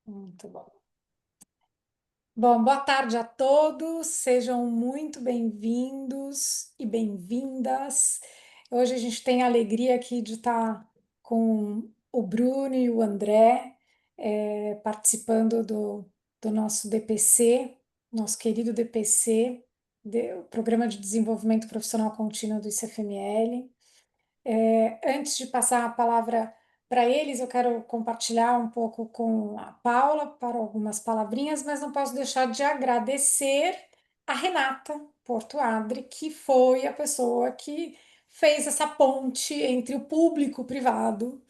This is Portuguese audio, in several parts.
Muito bom. Bom, boa tarde a todos, sejam muito bem-vindos e bem-vindas. Hoje a gente tem a alegria aqui de estar com o Bruno e o André participando do nosso DPC, nosso querido DPC, o Programa de Desenvolvimento Profissional Contínuo do ICFML. Antes de passar a palavra para eles, eu quero compartilhar um pouco com a Paula para algumas palavrinhas, mas não posso deixar de agradecer a Renata Porto Adri, que foi a pessoa que fez essa ponte entre o público e o privado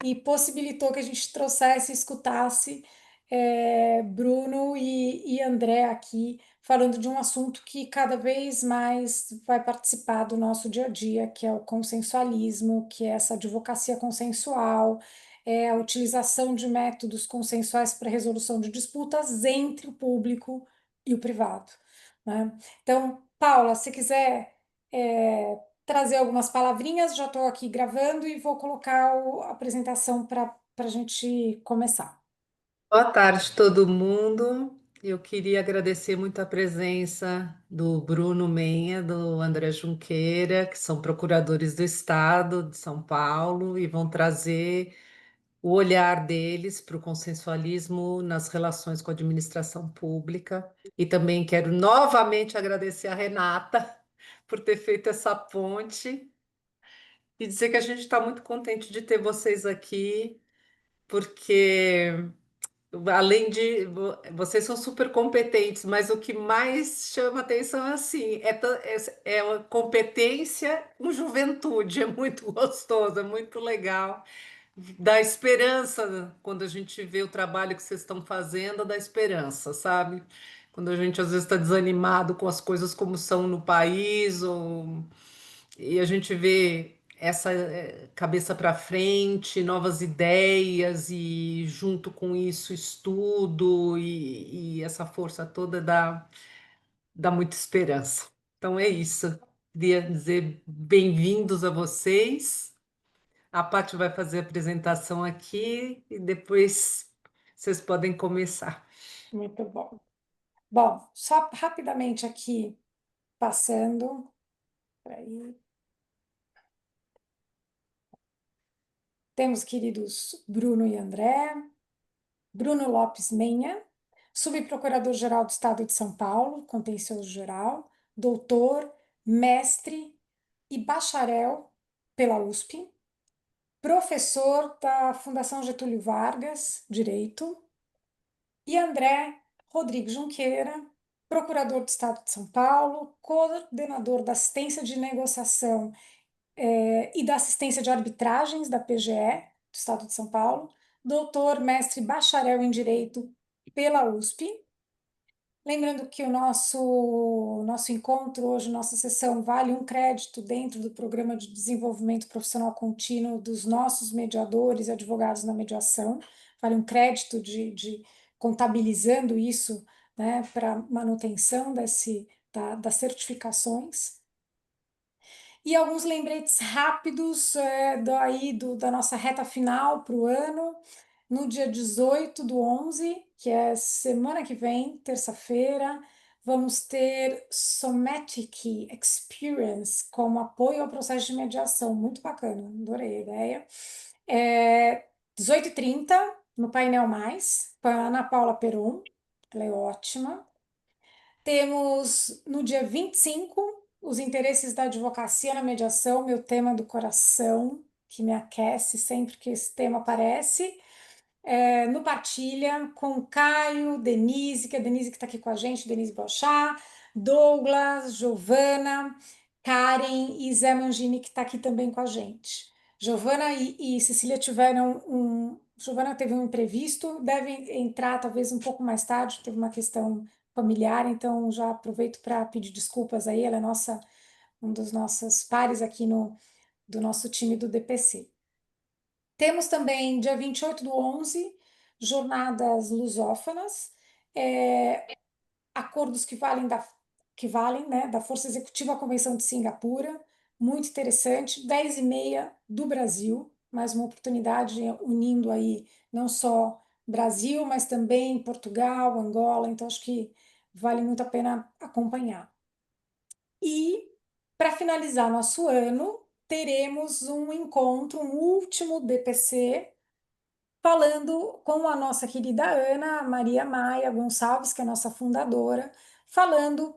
e possibilitou que a gente trouxesse e escutasse Bruno e André aqui falando de um assunto que cada vez mais vai participar do nosso dia a dia, que é o consensualismo, que é essa advocacia consensual, é a utilização de métodos consensuais para resolução de disputas entre o público e o privado, né? Então, Paula, se quiser trazer algumas palavrinhas, já estou aqui gravando e vou colocar a apresentação para a gente começar. Boa tarde, todo mundo. Eu queria agradecer muito a presença do Bruno Menha, do André Junqueira, que são procuradores do Estado de São Paulo e vão trazer o olhar deles para o consensualismo nas relações com a administração pública. E também quero novamente agradecer a Renata por ter feito essa ponte e dizer que a gente está muito contente de ter vocês aqui, porque além de vocês são super competentes, mas o que mais chama atenção é assim, é uma competência com juventude, é muito gostoso, é muito legal. Dá esperança quando a gente vê o trabalho que vocês estão fazendo, dá esperança, sabe? Quando a gente às vezes está desanimado com as coisas como são no país, e a gente vê essa cabeça para frente, novas ideias e junto com isso estudo e essa força toda dá muita esperança. Então é isso. Queria dizer bem-vindos a vocês. A Paty vai fazer a apresentação aqui e depois vocês podem começar. Muito bom. Bom, só rapidamente aqui, passando. Peraí. Temos queridos Bruno e André, Bruno Lopes Menha, subprocurador-geral do Estado de São Paulo, contencioso geral, doutor, mestre e bacharel pela USP, professor da Fundação Getúlio Vargas, Direito, e André Rodrigues Junqueira, procurador do Estado de São Paulo, coordenador da assistência de negociação e da assistência de arbitragens da PGE, do Estado de São Paulo, doutor, mestre, bacharel em Direito pela USP. Lembrando que o nosso encontro hoje, nossa sessão, vale um crédito dentro do Programa de Desenvolvimento Profissional Contínuo dos nossos mediadores e advogados na mediação, vale um crédito de contabilizando isso, né, para manutenção das certificações. E alguns lembretes rápidos da nossa reta final para o ano. No dia 18/11, que é semana que vem, terça-feira, vamos ter Somatic Experience como apoio ao processo de mediação. Muito bacana, adorei a ideia. 18h30, no Painel Mais, com a Ana Paula Peron, ela é ótima. Temos no dia 25 os interesses da advocacia na mediação, meu tema do coração, que me aquece sempre que esse tema aparece. No Partilha, com Caio, Denise, que é a Denise que está aqui com a gente, Denise Bochá, Douglas, Giovana, Karen e Zé Mangini, que está aqui também com a gente. Giovana e Cecília tiveram Giovana teve um imprevisto, deve entrar talvez um pouco mais tarde, teve uma questão familiar, então já aproveito para pedir desculpas aí, ela é um dos nossos pares aqui do nosso time do DPC. Temos também, dia 28/11, jornadas lusófonas, acordos que valem, né, da Força Executiva à Convenção de Singapura, muito interessante, 10h30 do Brasil, mais uma oportunidade unindo aí não só Brasil, mas também Portugal, Angola, então acho que vale muito a pena acompanhar. E, para finalizar nosso ano, teremos um encontro, um último DPC, falando com a nossa querida Ana Maria Maia Gonçalves, que é a nossa fundadora, falando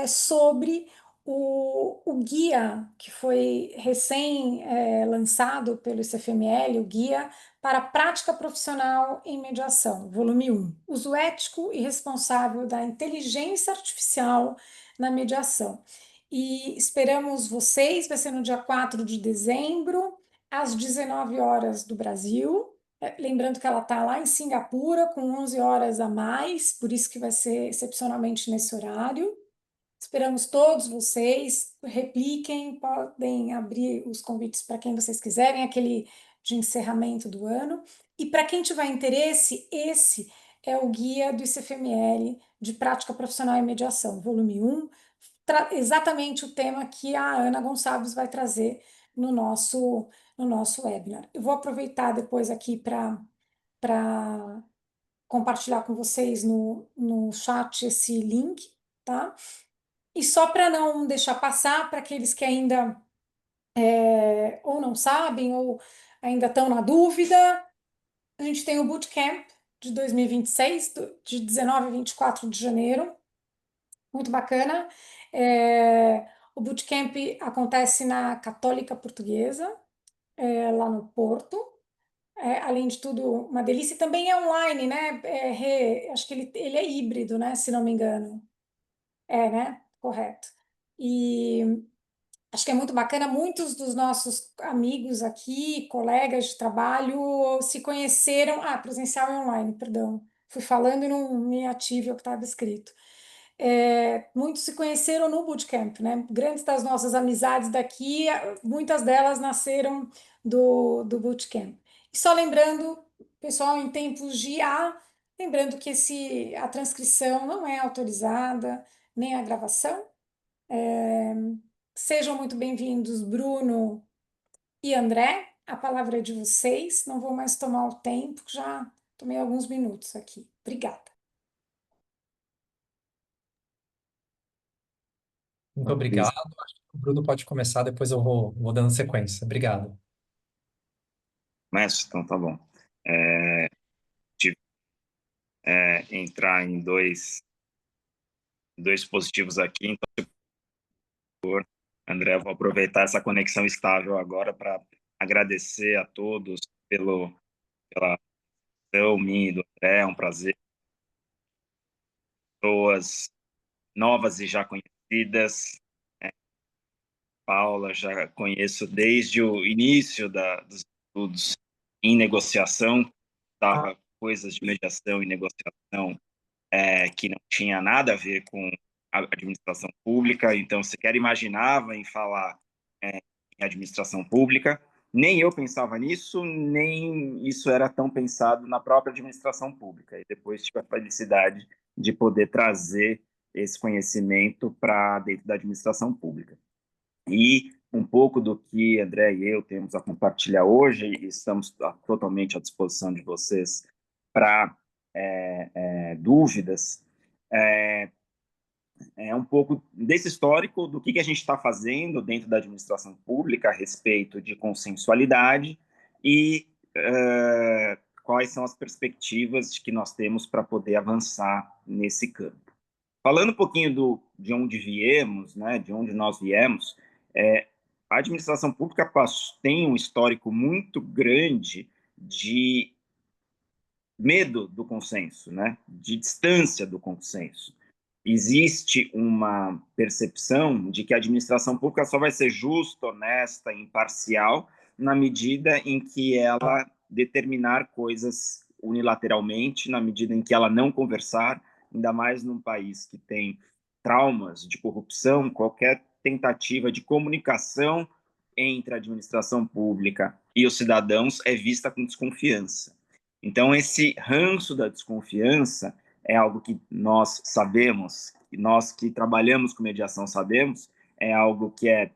sobre o guia que foi recém lançado pelo ICFML, o Guia para a Prática Profissional em Mediação, volume 1, Uso Ético e Responsável da Inteligência Artificial na Mediação. E esperamos vocês, vai ser no dia 4 de dezembro, às 19 horas do Brasil. Lembrando que ela está lá em Singapura, com 11 horas a mais, por isso que vai ser excepcionalmente nesse horário. Esperamos todos vocês, repliquem, podem abrir os convites para quem vocês quiserem, aquele de encerramento do ano. E para quem tiver interesse, esse é o guia do ICFML de Prática Profissional em Mediação, volume 1, exatamente o tema que a Ana Gonçalves vai trazer no nosso, no nosso webinar. Eu vou aproveitar depois aqui para compartilhar com vocês no chat esse link, tá? E só para não deixar passar, para aqueles que ainda ou não sabem ou ainda estão na dúvida, a gente tem o Bootcamp de 2026, de 19 a 24 de janeiro, muito bacana. O Bootcamp acontece na Católica Portuguesa, lá no Porto. Além de tudo, uma delícia. E também é online, né? Acho que ele é híbrido, né? Se não me engano. Né? Correto. E acho que é muito bacana. Muitos dos nossos amigos aqui, colegas de trabalho, se conheceram. Presencial e online, perdão. Fui falando e não me ative ao que estava escrito. Muitos se conheceram no bootcamp, né? Grandes das nossas amizades daqui, muitas delas nasceram do bootcamp. E só lembrando, pessoal, em tempos de IA, lembrando que a transcrição não é autorizada, nem a gravação. Sejam muito bem-vindos, Bruno e André. A palavra é de vocês. Não vou mais tomar o tempo, já tomei alguns minutos aqui. Obrigada. Muito obrigado. Acho que o Bruno pode começar, depois eu vou dando sequência. Obrigado. Mestre, então tá bom. Tive entrar em dois dispositivos aqui, então, André, eu vou aproveitar essa conexão estável agora para agradecer a todos pela ação minha e do André, é um prazer. Pessoas novas e já conhecidas, Paula, já conheço desde o início dos estudos em negociação, estava coisas de mediação e negociação que não tinha nada a ver com a administração pública, então sequer imaginava em falar em administração pública, nem eu pensava nisso, nem isso era tão pensado na própria administração pública, e depois tive a felicidade de poder trazer esse conhecimento para dentro da administração pública. E um pouco do que André e eu temos a compartilhar hoje, e estamos totalmente à disposição de vocês para dúvidas, um pouco desse histórico do que a gente está fazendo dentro da administração pública a respeito de consensualidade e quais são as perspectivas que nós temos para poder avançar nesse campo. Falando um pouquinho de onde viemos, né, de onde nós viemos, a administração pública tem um histórico muito grande de medo do consenso, né, de distância do consenso. Existe uma percepção de que a administração pública só vai ser justa, honesta, imparcial, na medida em que ela determinar coisas unilateralmente, na medida em que ela não conversar, ainda mais num país que tem traumas de corrupção, qualquer tentativa de comunicação entre a administração pública e os cidadãos é vista com desconfiança. Então, esse ranço da desconfiança é algo que nós sabemos, nós que trabalhamos com mediação sabemos, é algo que é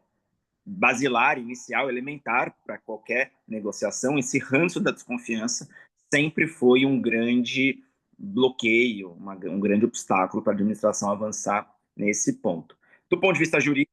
basilar, inicial, elementar para qualquer negociação. Esse ranço da desconfiança sempre foi um grande bloqueio, um grande obstáculo para a administração avançar nesse ponto. Do ponto de vista jurídico,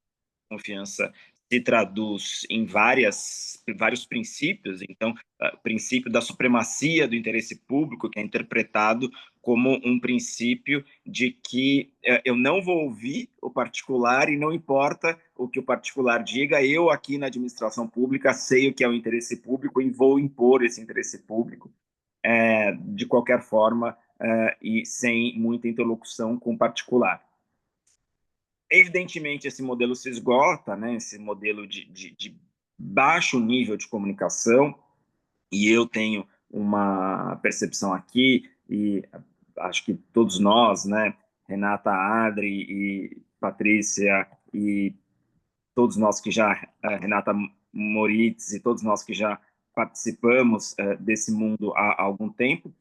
a confiança se traduz em vários princípios. Então, o princípio da supremacia do interesse público, que é interpretado como um princípio de que eu não vou ouvir o particular e não importa o que o particular diga, eu aqui na administração pública sei o que é o interesse público e vou impor esse interesse público de qualquer forma e sem muita interlocução com o particular. Evidentemente, esse modelo se esgota, né? Esse modelo de baixo nível de comunicação, e eu tenho uma percepção aqui, e acho que todos nós, né, Renata Adri e Patrícia, e todos nós que já, Renata Moritz, e todos nós que já participamos desse mundo há algum tempo,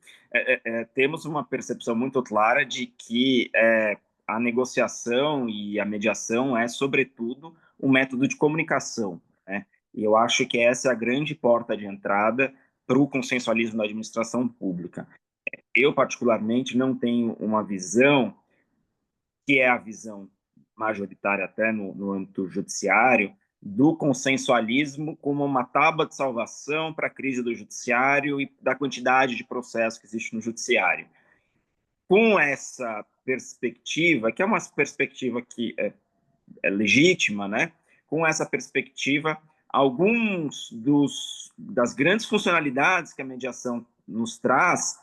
temos uma percepção muito clara de que a negociação e a mediação é, sobretudo, um método de comunicação, né? E eu acho que essa é a grande porta de entrada para o consensualismo da administração pública. Eu, particularmente, não tenho uma visão que é a visão majoritária até no âmbito judiciário, do consensualismo como uma tábua de salvação para a crise do judiciário e da quantidade de processos que existe no judiciário. Com essa perspectiva, que é uma perspectiva que é legítima, né? Com essa perspectiva, das grandes funcionalidades que a mediação nos traz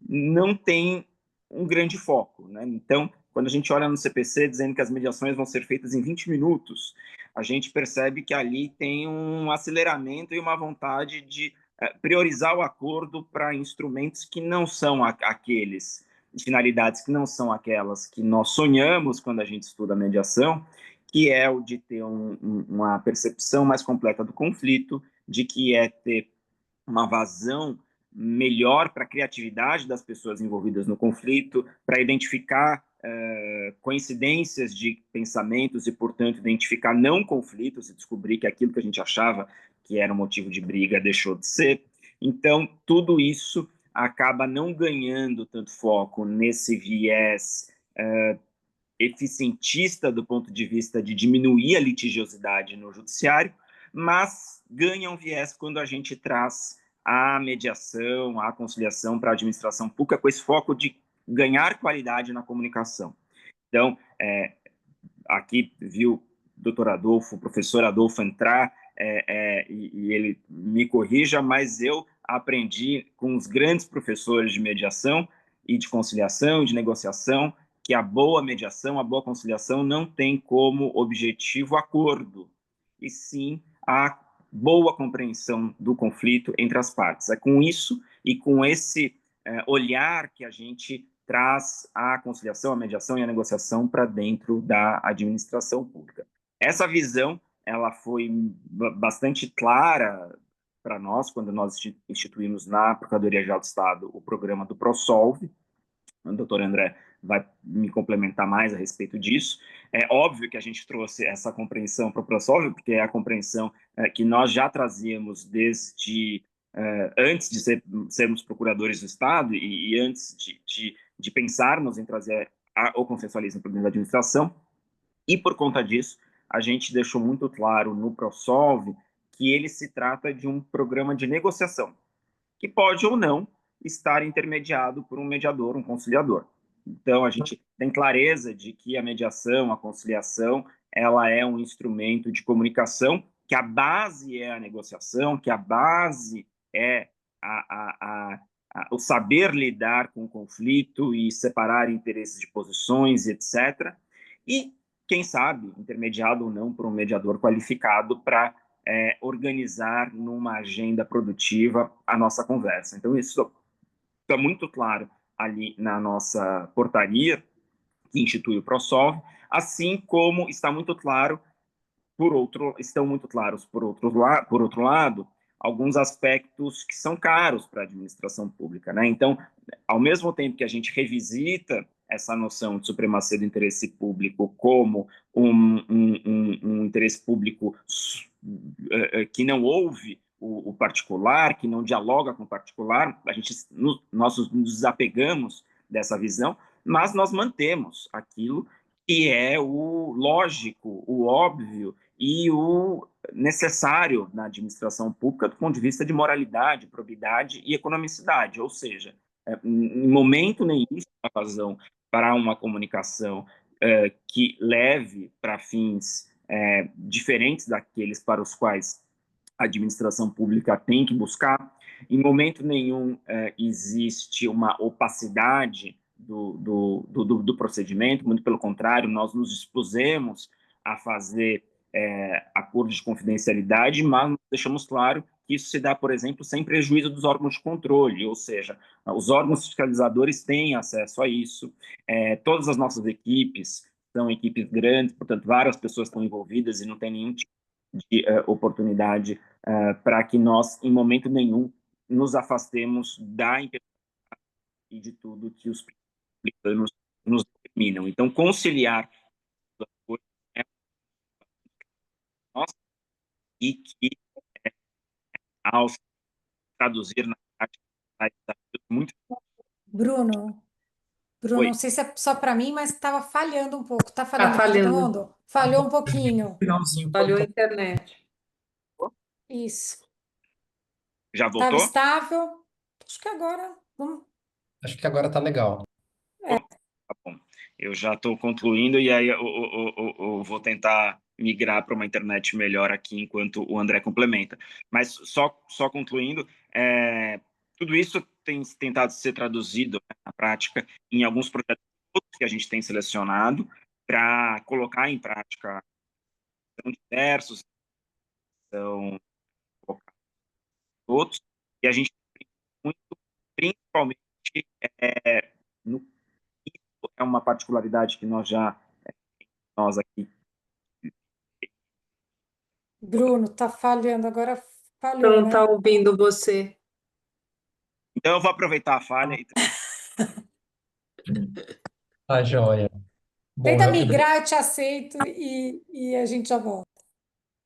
não tem um grande foco, né? Então, quando a gente olha no CPC dizendo que as mediações vão ser feitas em 20 minutos, a gente percebe que ali tem um aceleramento e uma vontade de priorizar o acordo para instrumentos que não são aqueles, finalidades que não são aquelas que nós sonhamos quando a gente estuda a mediação, que é o de ter uma percepção mais completa do conflito, de que é ter uma vazão melhor para a criatividade das pessoas envolvidas no conflito, para identificar coincidências de pensamentos e, portanto, identificar não conflitos e descobrir que aquilo que a gente achava que era um motivo de briga deixou de ser. Então, tudo isso acaba não ganhando tanto foco nesse viés eficientista do ponto de vista de diminuir a litigiosidade no judiciário, mas ganha um viés quando a gente traz a mediação, a conciliação para a administração pública com esse foco de ganhar qualidade na comunicação. Então, aqui viu o doutor Adolfo, o professor Adolfo entrar, e ele me corrija, mas eu aprendi com os grandes professores de mediação e de conciliação e de negociação que a boa mediação, a boa conciliação não tem como objetivo acordo, e sim a boa compreensão do conflito entre as partes. É com isso e com esse olhar que a gente traz a conciliação, a mediação e a negociação para dentro da administração pública. Essa visão, ela foi bastante clara para nós quando nós instituímos na Procuradoria-Geral do Estado o programa do ProSolve. O doutor André vai me complementar mais a respeito disso. É óbvio que a gente trouxe essa compreensão para o ProSolve, porque é a compreensão que nós já trazíamos desde antes de sermos procuradores do Estado e antes de pensarmos em trazer o consensualismo para dentro da administração, e por conta disso, a gente deixou muito claro no ProSolve que ele se trata de um programa de negociação, que pode ou não estar intermediado por um mediador, um conciliador. Então, a gente tem clareza de que a mediação, a conciliação, ela é um instrumento de comunicação, que a base é a negociação, que a base é o saber lidar com o conflito e separar interesses de posições, etc. E, quem sabe, intermediado ou não por um mediador qualificado para organizar numa agenda produtiva a nossa conversa. Então, isso está muito claro ali na nossa portaria, que institui o ProSolve, assim como está muito claro, estão muito claros, por outro lado, alguns aspectos que são caros para a administração pública, né? Então, ao mesmo tempo que a gente revisita essa noção de supremacia do interesse público como um interesse público que não ouve o particular, que não dialoga com o particular, nós nos desapegamos dessa visão, mas nós mantemos aquilo que é o lógico, o óbvio e o necessário na administração pública do ponto de vista de moralidade, probidade e economicidade, ou seja, em momento nenhum a razão para uma comunicação que leve para fins diferentes daqueles para os quais a administração pública tem que buscar. Em momento nenhum existe uma opacidade do procedimento, muito pelo contrário, nós nos dispusemos a fazer acordos de confidencialidade, mas deixamos claro que isso se dá, por exemplo, sem prejuízo dos órgãos de controle, ou seja, os órgãos fiscalizadores têm acesso a isso, todas as nossas equipes são equipes grandes, portanto, várias pessoas estão envolvidas e não tem nenhum tipo de oportunidade para que nós, em momento nenhum, nos afastemos da e de tudo que os republicanos nos determinam. Então, conciliar as coisas é nossa e que, ao traduzir na prática, traz desafios muito. Bruno, Bruno, Oi, não sei se é só para mim, mas estava falhando um pouco. Tá Tá falhando para todo falhando. mundo? Falhou um pouquinho. Finalzinho, Falhou a internet. Isso. já Estava voltou? estável. Acho que agora vamos. acho que agora tá legal. Tá bom. Eu já estou concluindo e aí eu vou tentar migrar para uma internet melhor aqui enquanto o André complementa. Mas só concluindo, tudo isso tem tentado ser traduzido, né, na prática em alguns projetos que a gente tem selecionado para colocar em prática. São diversos, são outros, e a gente tem muito, principalmente, no é uma particularidade que nós aqui. Bruno, tá falhando. Agora falhou, Não né? está ouvindo você. Então eu vou aproveitar a falha e Tá, joia. Bom, Tenta migrar, eu te aceito e a gente já volta.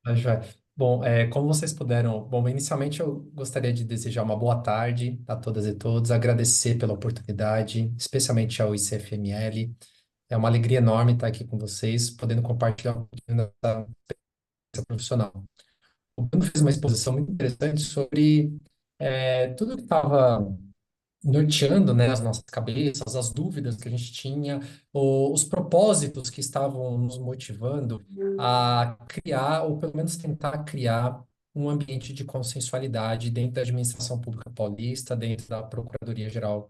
tá, joia. Bom, como vocês puderam. Bom, inicialmente eu gostaria de desejar uma boa tarde a todas e todos, agradecer pela oportunidade, especialmente ao ICFML. É uma alegria enorme estar aqui com vocês, podendo compartilhar um pouquinho da experiência profissional. O Bruno fez uma exposição muito interessante sobre tudo que estava norteando, né, as nossas cabeças, as dúvidas que a gente tinha, os propósitos que estavam nos motivando a criar, ou pelo menos tentar criar, um ambiente de consensualidade dentro da administração pública paulista, dentro da Procuradoria-Geral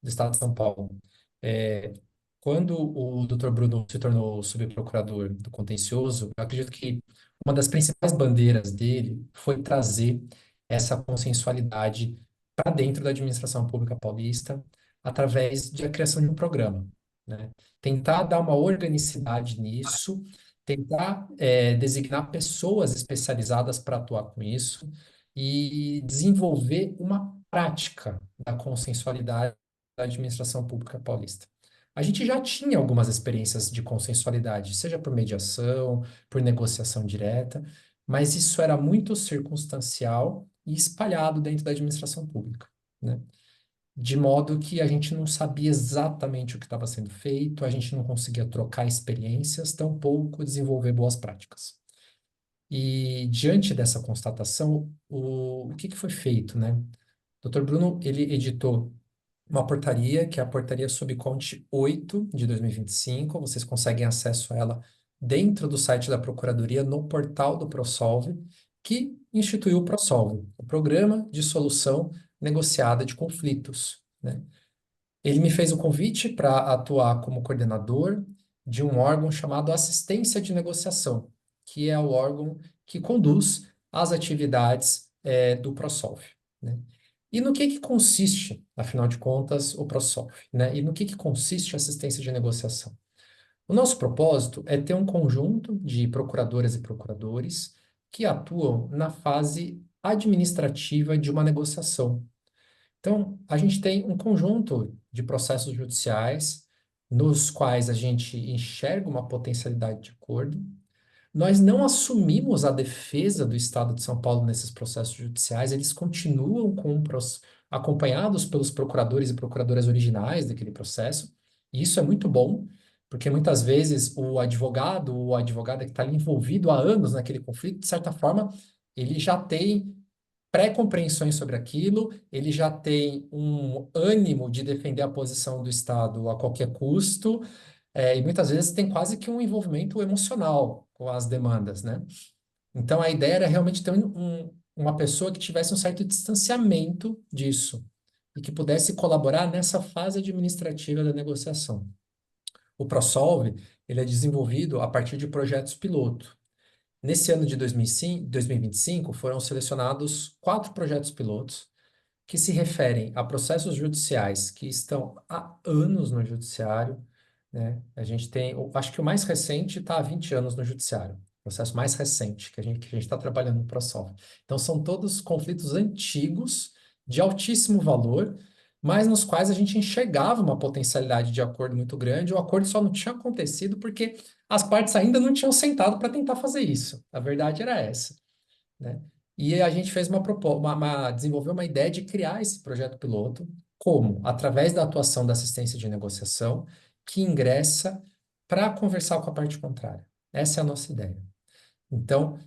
do Estado de São Paulo. É, quando o Dr. Bruno se tornou subprocurador do contencioso, eu acredito que uma das principais bandeiras dele foi trazer essa consensualidade para dentro da administração pública paulista através da criação de um programa, né? Tentar dar uma organicidade nisso, tentar designar pessoas especializadas para atuar com isso e desenvolver uma prática da consensualidade da administração pública paulista. A gente já tinha algumas experiências de consensualidade, seja por mediação, por negociação direta, mas isso era muito circunstancial e espalhado dentro da administração pública, né? De modo que a gente não sabia exatamente o que estava sendo feito, a gente não conseguia trocar experiências, tampouco desenvolver boas práticas. E diante dessa constatação, o que foi feito, né? O Dr. Bruno, ele editou uma portaria, que é a portaria Subconte 8 de 2025. Vocês conseguem acesso a ela dentro do site da Procuradoria, no portal do ProSolve, que instituiu o ProSolve, o Programa de Solução Negociada de Conflitos, né? Ele me fez o convite para atuar como coordenador de um órgão chamado Assistência de Negociação, que é o órgão que conduz as atividades do ProSolve, né? E no que consiste, afinal de contas, o ProSolve, né? E no que consiste a assistência de negociação? O nosso propósito é ter um conjunto de procuradoras e procuradores que atuam na fase administrativa de uma negociação. Então, a gente tem um conjunto de processos judiciais nos quais a gente enxerga uma potencialidade de acordo, Nós não assumimos a defesa do Estado de São Paulo nesses processos judiciais, eles continuam acompanhados pelos procuradores e procuradoras originais daquele processo, e isso é muito bom, porque muitas vezes o advogado ou a advogada que está ali envolvido há anos naquele conflito, de certa forma, ele já tem pré-compreensões sobre aquilo, ele já tem um ânimo de defender a posição do Estado a qualquer custo, e muitas vezes tem quase que um envolvimento emocional com as demandas, né? Então a ideia era realmente ter uma pessoa que tivesse um certo distanciamento disso e que pudesse colaborar nessa fase administrativa da negociação. O ProSolve, ele é desenvolvido a partir de projetos piloto. Nesse ano de 2025, foram selecionados 4 projetos pilotos que se referem a processos judiciais que estão há anos no judiciário, né? A gente tem, acho que o mais recente está há 20 anos no judiciário, o processo mais recente que a gente está trabalhando no ProSolve. Então, são todos conflitos antigos, de altíssimo valor, mas nos quais a gente enxergava uma potencialidade de acordo muito grande. O acordo só não tinha acontecido porque as partes ainda não tinham sentado para tentar fazer isso. A verdade era essa, né? E a gente fez desenvolveu uma ideia de criar esse projeto piloto, como? Através da atuação da assistência de negociação, que ingressa para conversar com a parte contrária. Essa é a nossa ideia. Então,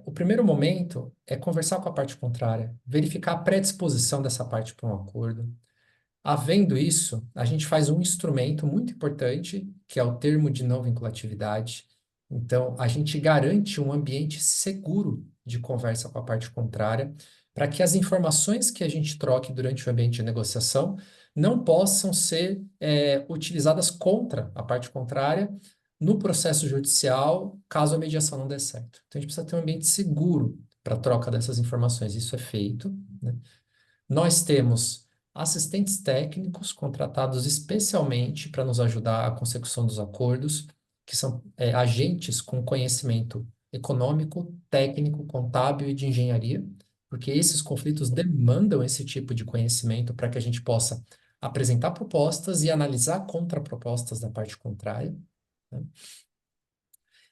o primeiro momento é conversar com a parte contrária, verificar a predisposição dessa parte para um acordo. Havendo isso, a gente faz um instrumento muito importante, que é o termo de não vinculatividade. Então, a gente garante um ambiente seguro de conversa com a parte contrária, para que as informações que a gente troque durante o ambiente de negociação não possam ser utilizadas contra a parte contrária no processo judicial, caso a mediação não dê certo. Então, a gente precisa ter um ambiente seguro para a troca dessas informações. Isso é feito, né? Nós temos assistentes técnicos contratados especialmente para nos ajudar à consecução dos acordos, que são agentes com conhecimento econômico, técnico, contábil e de engenharia, porque esses conflitos demandam esse tipo de conhecimento para que a gente possa apresentar propostas e analisar contrapropostas da parte contrária, né?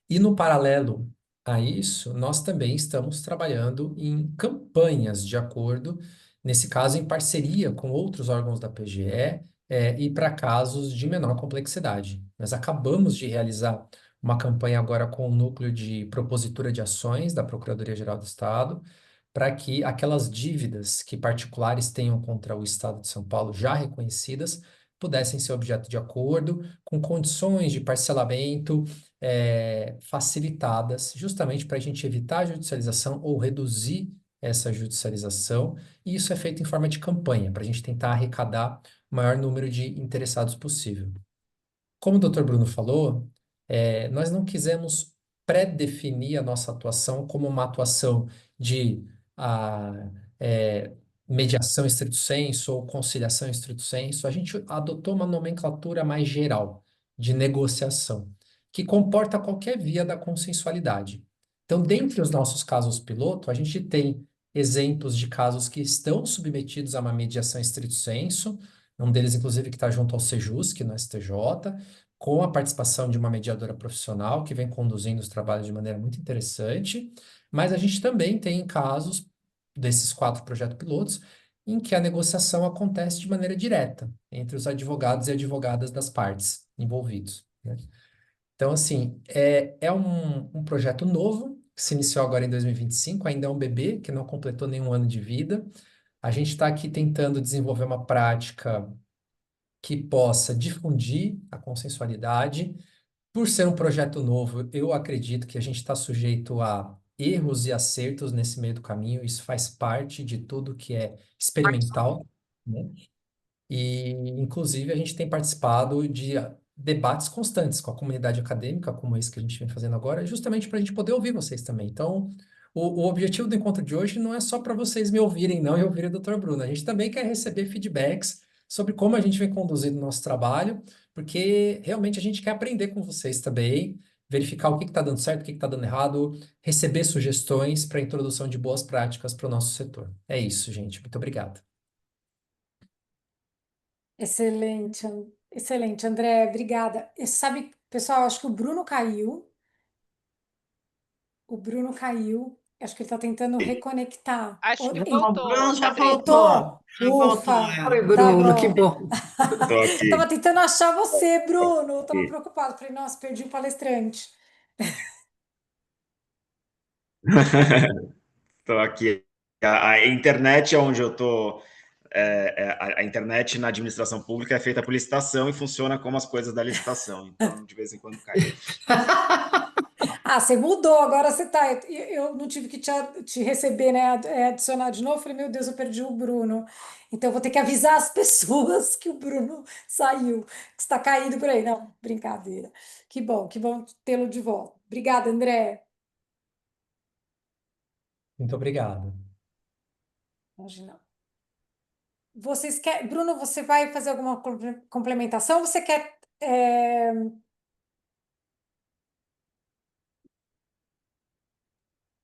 E no paralelo a isso, nós também estamos trabalhando em campanhas de acordo, nesse caso em parceria com outros órgãos da PGE, e para casos de menor complexidade. Nós acabamos de realizar uma campanha agora com o núcleo de propositura de ações da Procuradoria-Geral do Estado, para que aquelas dívidas que particulares tenham contra o Estado de São Paulo já reconhecidas pudessem ser objeto de acordo, com condições de parcelamento facilitadas, justamente para a gente evitar a judicialização ou reduzir essa judicialização, e isso é feito em forma de campanha, para a gente tentar arrecadar o maior número de interessados possível. Como o Dr. Bruno falou, nós não quisemos pré-definir a nossa atuação como uma atuação de ah, é, mediação estrito sensu ou conciliação estrito sensu. A gente adotou uma nomenclatura mais geral de negociação, que comporta qualquer via da consensualidade. Então, dentre os nossos casos piloto, a gente tem exemplos de casos que estão submetidos a uma mediação estrito sensu, um deles, inclusive, que está junto ao Sejusc, no STJ, com a participação de uma mediadora profissional que vem conduzindo os trabalhos de maneira muito interessante, mas a gente também tem casos desses 4 projetos pilotos em que a negociação acontece de maneira direta entre os advogados e advogadas das partes envolvidos, né? Então, assim, é um projeto novo, que se iniciou agora em 2025, ainda é um bebê que não completou nenhum ano de vida. A gente está aqui tentando desenvolver uma prática que possa difundir a consensualidade. Por ser um projeto novo, eu acredito que a gente está sujeito a erros e acertos nesse meio do caminho. Isso faz parte de tudo que é experimental, né? E, inclusive, a gente tem participado de debates constantes com a comunidade acadêmica, como esse que a gente vem fazendo agora, justamente para a gente poder ouvir vocês também. Então, o objetivo do encontro de hoje não é só para vocês me ouvirem, não, e ouvirem o Dr. Bruno. A gente também quer receber feedbacks sobre como a gente vem conduzindo o nosso trabalho, porque realmente a gente quer aprender com vocês também, verificar o que está dando certo, o que está dando errado, receber sugestões para a introdução de boas práticas para o nosso setor. É isso, gente. Muito obrigado. Excelente, excelente, André, obrigada. E sabe, pessoal, acho que o Bruno caiu. O Bruno caiu. Acho que ele está tentando reconectar. Acho que Em- O Bruno voltou, já Fabrício. voltou. Voltou? Já voltou, Ufa! é. Oi, Tá Bruno, que bom. bom. Estou Tava aqui. tentando achar você, Bruno. Tava Aqui. preocupado. Falei, nossa, perdi o palestrante. Estou aqui. A internet é onde eu estou. A internet na administração pública é feita por licitação e funciona como as coisas da licitação. Então, de vez em quando cai. Ah, você mudou, agora você tá. Eu não tive que te receber, né? Adicionar de novo. Falei, meu Deus, eu perdi o Bruno. Então, eu vou ter que avisar as pessoas que o Bruno saiu, que está caído por aí. Não, brincadeira. Que bom tê-lo de volta. Obrigada, André. Muito obrigado. Imagina. Bruno, você vai fazer alguma complementação? Você quer.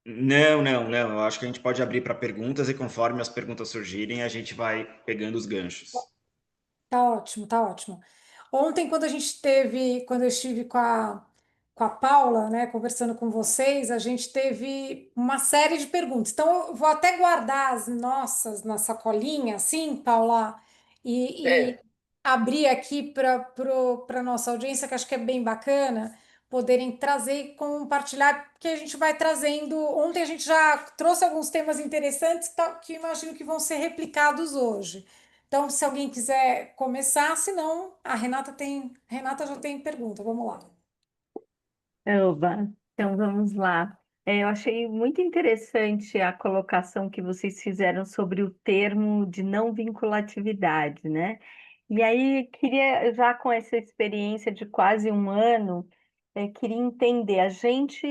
Não, não, não. Eu acho que a gente pode abrir para perguntas e conforme as perguntas surgirem, a gente vai pegando os ganchos. Tá ótimo, tá ótimo. Ontem, quando eu estive com a Paula, né, conversando com vocês, a gente teve uma série de perguntas. Então, eu vou até guardar as nossas na sacolinha, assim, Paula, e abrir aqui para nossa audiência, que acho que é bem bacana, poderem trazer e compartilhar, porque a gente vai trazendo. Ontem a gente já trouxe alguns temas interessantes, que imagino que vão ser replicados hoje. Então, se alguém quiser começar, senão Renata já tem pergunta. Vamos lá. Oba, então vamos lá. Eu achei muito interessante a colocação que vocês fizeram sobre o termo de não vinculatividade, né? E aí, queria, já com essa experiência de quase um ano, queria entender, a gente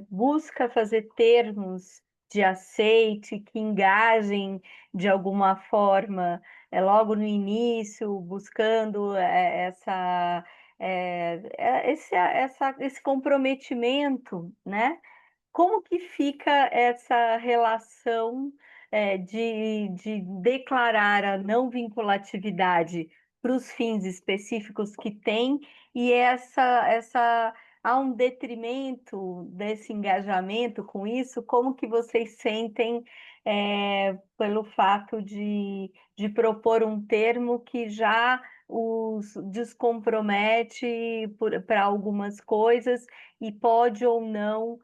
busca fazer termos de aceite que engajem de alguma forma, logo no início, buscando esse comprometimento, né? Como que fica essa relação de declarar a não vinculatividade para os fins específicos que tem e há um detrimento desse engajamento com isso? Como que vocês sentem pelo fato de propor um termo que já os descompromete para algumas coisas e pode ou não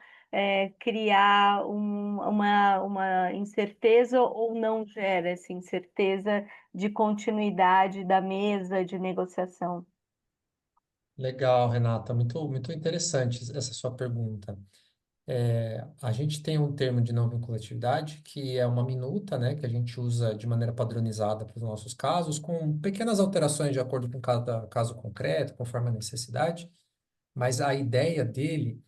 criar uma incerteza ou não gera essa incerteza de continuidade da mesa de negociação? Legal, Renata. Muito interessante essa sua pergunta. A gente tem um termo de não vinculatividade, que é uma minuta, né, que a gente usa de maneira padronizada para os nossos casos, com pequenas alterações de acordo com cada caso concreto, conforme a necessidade, mas a ideia dele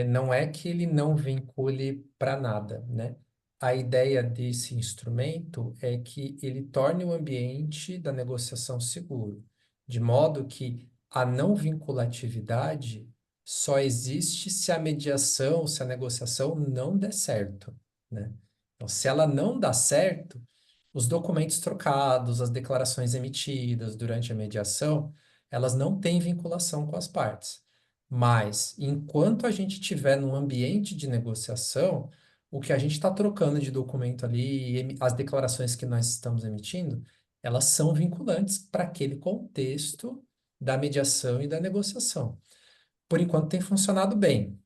não é que ele não vincule para nada, né? A ideia desse instrumento é que ele torne o ambiente da negociação seguro, de modo que a não vinculatividade só existe se a mediação, se a negociação não der certo, né? Então, se ela não dá certo, os documentos trocados, as declarações emitidas durante a mediação, elas não têm vinculação com as partes. Mas, enquanto a gente estiver num ambiente de negociação, o que a gente está trocando de documento ali, as declarações que nós estamos emitindo, elas são vinculantes para aquele contexto da mediação e da negociação. Por enquanto, tem funcionado bem.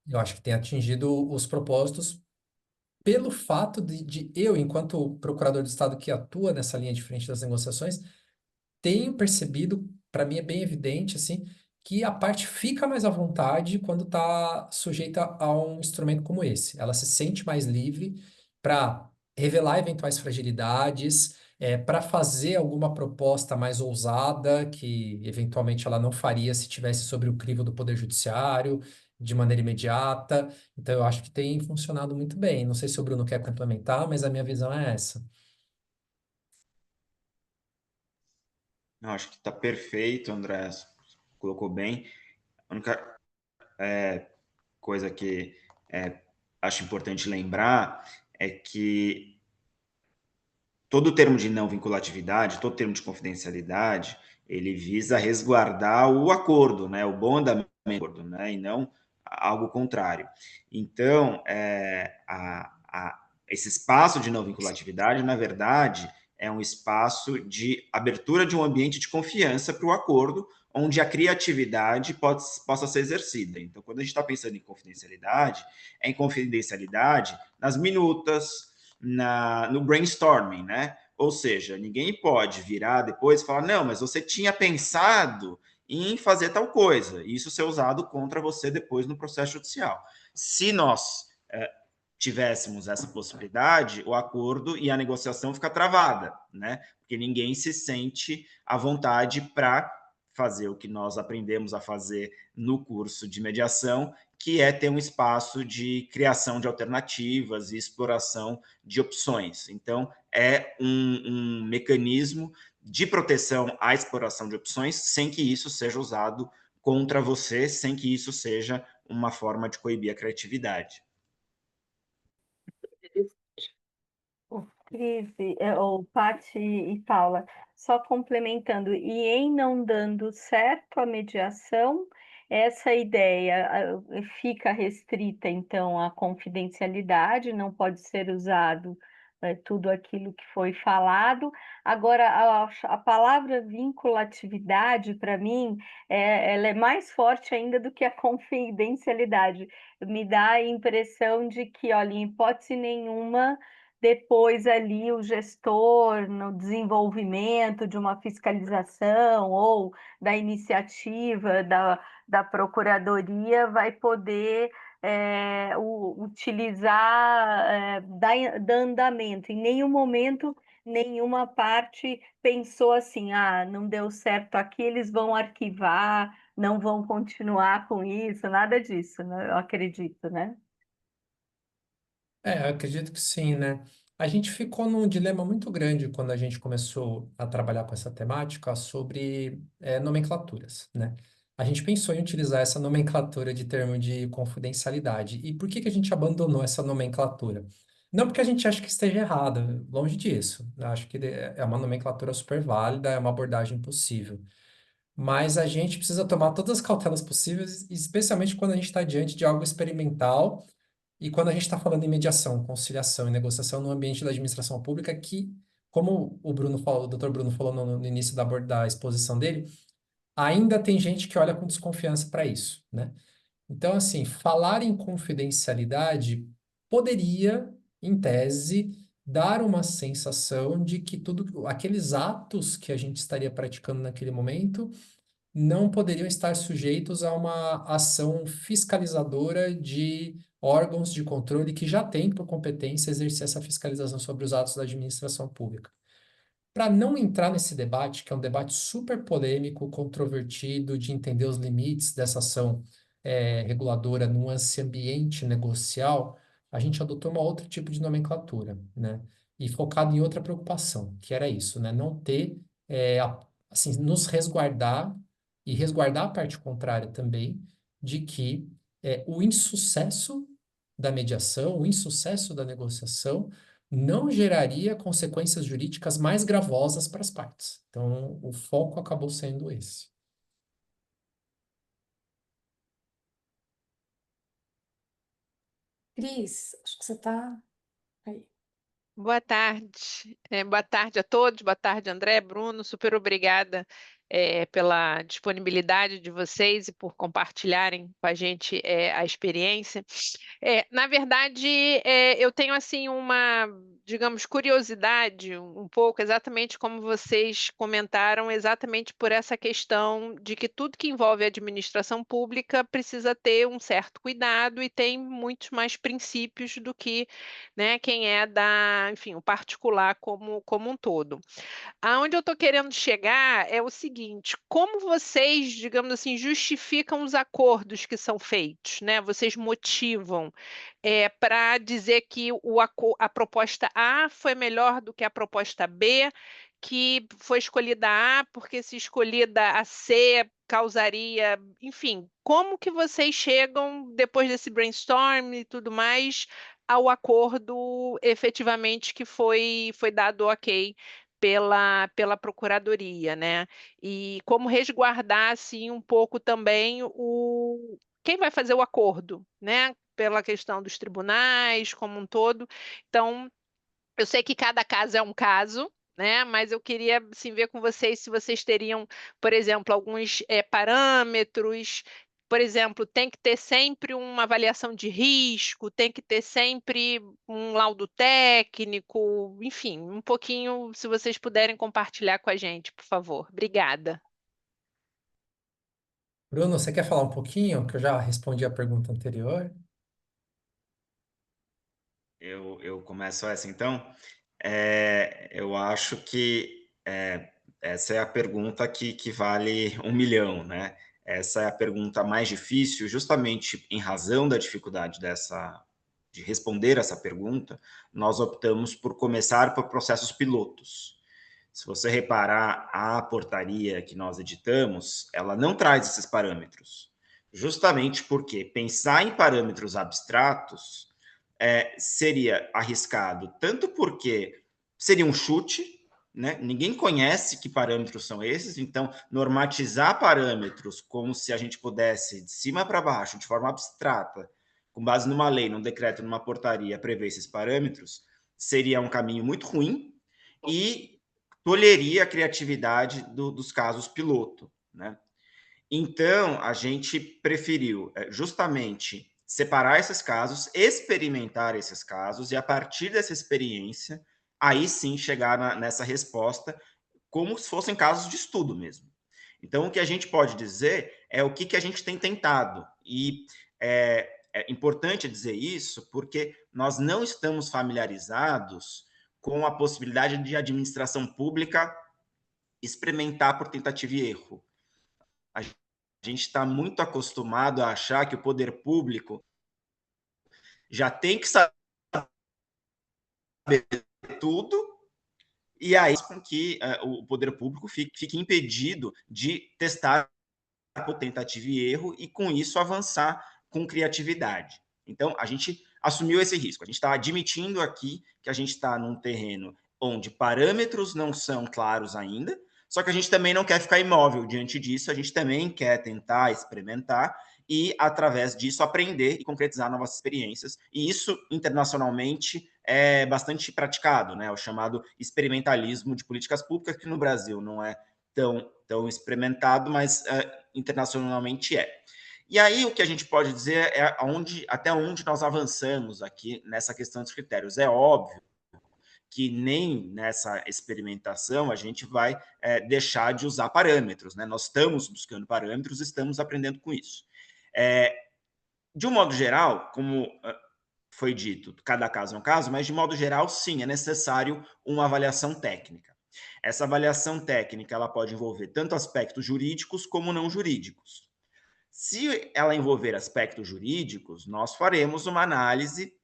Eu acho que tem atingido os propósitos pelo fato de eu, enquanto procurador do Estado que atua nessa linha de frente das negociações, tenho percebido, para mim é bem evidente, assim, que a parte fica mais à vontade quando está sujeita a um instrumento como esse. Ela se sente mais livre para revelar eventuais fragilidades, para fazer alguma proposta mais ousada que eventualmente ela não faria se tivesse sobre o crivo do Poder Judiciário, de maneira imediata. Então, eu acho que tem funcionado muito bem. Não sei se o Bruno quer complementar, mas a minha visão é essa. Não, acho que está perfeito, André. Colocou bem. A única coisa que acho importante lembrar é que todo termo de não vinculatividade, todo termo de confidencialidade, ele visa resguardar o acordo, né, o bom andamento do acordo, né, e não algo contrário. Então, esse espaço de não vinculatividade, na verdade, é um espaço de abertura de um ambiente de confiança para o acordo, onde a criatividade possa ser exercida. Então, quando a gente está pensando em confidencialidade, é em confidencialidade nas minutas, no brainstorming, né? Ou seja, ninguém pode virar depois e falar, não, mas você tinha pensado em fazer tal coisa, e isso ser usado contra você depois no processo judicial. Se nós tivéssemos essa possibilidade, o acordo e a negociação fica travada, né? Porque ninguém se sente à vontade para fazer o que nós aprendemos a fazer no curso de mediação, que é ter um espaço de criação de alternativas e exploração de opções. Então, é um mecanismo de proteção à exploração de opções, sem que isso seja usado contra você, sem que isso seja uma forma de coibir a criatividade. O Cris, ou Paty e Paula, só complementando, e em não dando certo a mediação, essa ideia fica restrita, então, à confidencialidade, não pode ser usado tudo aquilo que foi falado. Agora, a palavra vinculatividade, para mim, ela é mais forte ainda do que a confidencialidade. Me dá a impressão de que, olha, em hipótese nenhuma, depois ali o gestor, no desenvolvimento de uma fiscalização ou da iniciativa da procuradoria, vai poder utilizar, dar andamento. Em nenhum momento, nenhuma parte pensou assim, não deu certo aqui, eles vão arquivar, não vão continuar com isso, nada disso, né? Eu acredito, né? Eu acredito que sim, né? A gente ficou num dilema muito grande quando a gente começou a trabalhar com essa temática sobre nomenclaturas, né? A gente pensou em utilizar essa nomenclatura de termo de confidencialidade. E por que que a gente abandonou essa nomenclatura? Não porque a gente acha que esteja errada, longe disso. Eu acho que é uma nomenclatura super válida, é uma abordagem possível. Mas a gente precisa tomar todas as cautelas possíveis, especialmente quando a gente está diante de algo experimental e quando a gente está falando em mediação, conciliação e negociação no ambiente da administração pública, que, como o Bruno falou, o Dr. Bruno falou no início da exposição dele, ainda tem gente que olha com desconfiança para isso, né? Então, assim, falar em confidencialidade poderia, em tese, dar uma sensação de que tudo, aqueles atos que a gente estaria praticando naquele momento não poderiam estar sujeitos a uma ação fiscalizadora de órgãos de controle que já têm por competência exercer essa fiscalização sobre os atos da administração pública. Para não entrar nesse debate, que é um debate super polêmico, controvertido, de entender os limites dessa ação reguladora num ambiente negocial, a gente adotou uma outro tipo de nomenclatura, né? E focado em outra preocupação, que era isso, né? Não ter, assim, nos resguardar e resguardar a parte contrária também, de que o insucesso da mediação, o insucesso da negociação não geraria consequências jurídicas mais gravosas para as partes. Então, o foco acabou sendo esse. Cris, acho que você está aí. Boa tarde. Boa tarde a todos. Boa tarde, André, Bruno. Super obrigada, pela disponibilidade de vocês e por compartilharem com a gente, a experiência. Na verdade, eu tenho assim uma, digamos, curiosidade um pouco, exatamente como vocês comentaram, exatamente por essa questão de que tudo que envolve a administração pública precisa ter um certo cuidado e tem muitos mais princípios do que, né, quem é enfim, o particular como um todo. Aonde eu estou querendo chegar é o seguinte: como vocês, digamos assim, justificam os acordos que são feitos, né? Vocês motivam para dizer que a proposta A foi melhor do que a proposta B, que foi escolhida A porque se escolhida a C causaria, enfim, como que vocês chegam depois desse brainstorm e tudo mais ao acordo efetivamente que foi dado ok pela Procuradoria, né? E como resguardar, assim, um pouco também quem vai fazer o acordo, né? Pela questão dos tribunais como um todo. Então, eu sei que cada caso é um caso, né? Mas eu queria assim, ver com vocês se vocês teriam, por exemplo, alguns parâmetros. Por exemplo, tem que ter sempre uma avaliação de risco, tem que ter sempre um laudo técnico, enfim, um pouquinho, se vocês puderem compartilhar com a gente, por favor. Obrigada. Bruno, você quer falar um pouquinho? Que eu já respondi a pergunta anterior. Eu começo essa, então. Eu acho que essa é a pergunta que vale 1 milhão, né? Essa é a pergunta mais difícil, justamente em razão da dificuldade de responder essa pergunta, nós optamos por começar por processos pilotos. Se você reparar, a portaria que nós editamos, ela não traz esses parâmetros, justamente porque pensar em parâmetros abstratos seria arriscado, tanto porque seria um chute, né? Ninguém conhece que parâmetros são esses, então normatizar parâmetros como se a gente pudesse, de cima para baixo, de forma abstrata, com base numa lei, num decreto, numa portaria, prever esses parâmetros, seria um caminho muito ruim e tolheria a criatividade dos casos piloto, né? Então, a gente preferiu justamente separar esses casos, experimentar esses casos, e a partir dessa experiência, aí sim chegar nessa resposta, como se fossem casos de estudo mesmo. Então, o que a gente pode dizer é o que a gente tem tentado. E é importante dizer isso, porque nós não estamos familiarizados com a possibilidade de administração pública experimentar por tentativa e erro. A gente está muito acostumado a achar que o poder público já tem que saber tudo, e aí com que o poder público fique impedido de testar por tentativa e erro e, com isso, avançar com criatividade. Então, a gente assumiu esse risco. A gente está admitindo aqui que a gente está num terreno onde parâmetros não são claros ainda, só que a gente também não quer ficar imóvel diante disso, a gente também quer tentar experimentar e, através disso, aprender e concretizar novas experiências. E isso, internacionalmente, é bastante praticado, né? O chamado experimentalismo de políticas públicas, que no Brasil não é tão experimentado, mas internacionalmente é. E aí o que a gente pode dizer é até onde nós avançamos aqui nessa questão dos critérios. É óbvio que nem nessa experimentação a gente vai deixar de usar parâmetros, né? Nós estamos buscando parâmetros, estamos aprendendo com isso. De um modo geral, como foi dito, cada caso é um caso, mas de modo geral, sim, é necessário uma avaliação técnica. Essa avaliação técnica ela pode envolver tanto aspectos jurídicos como não jurídicos. Se ela envolver aspectos jurídicos, nós faremos uma análise,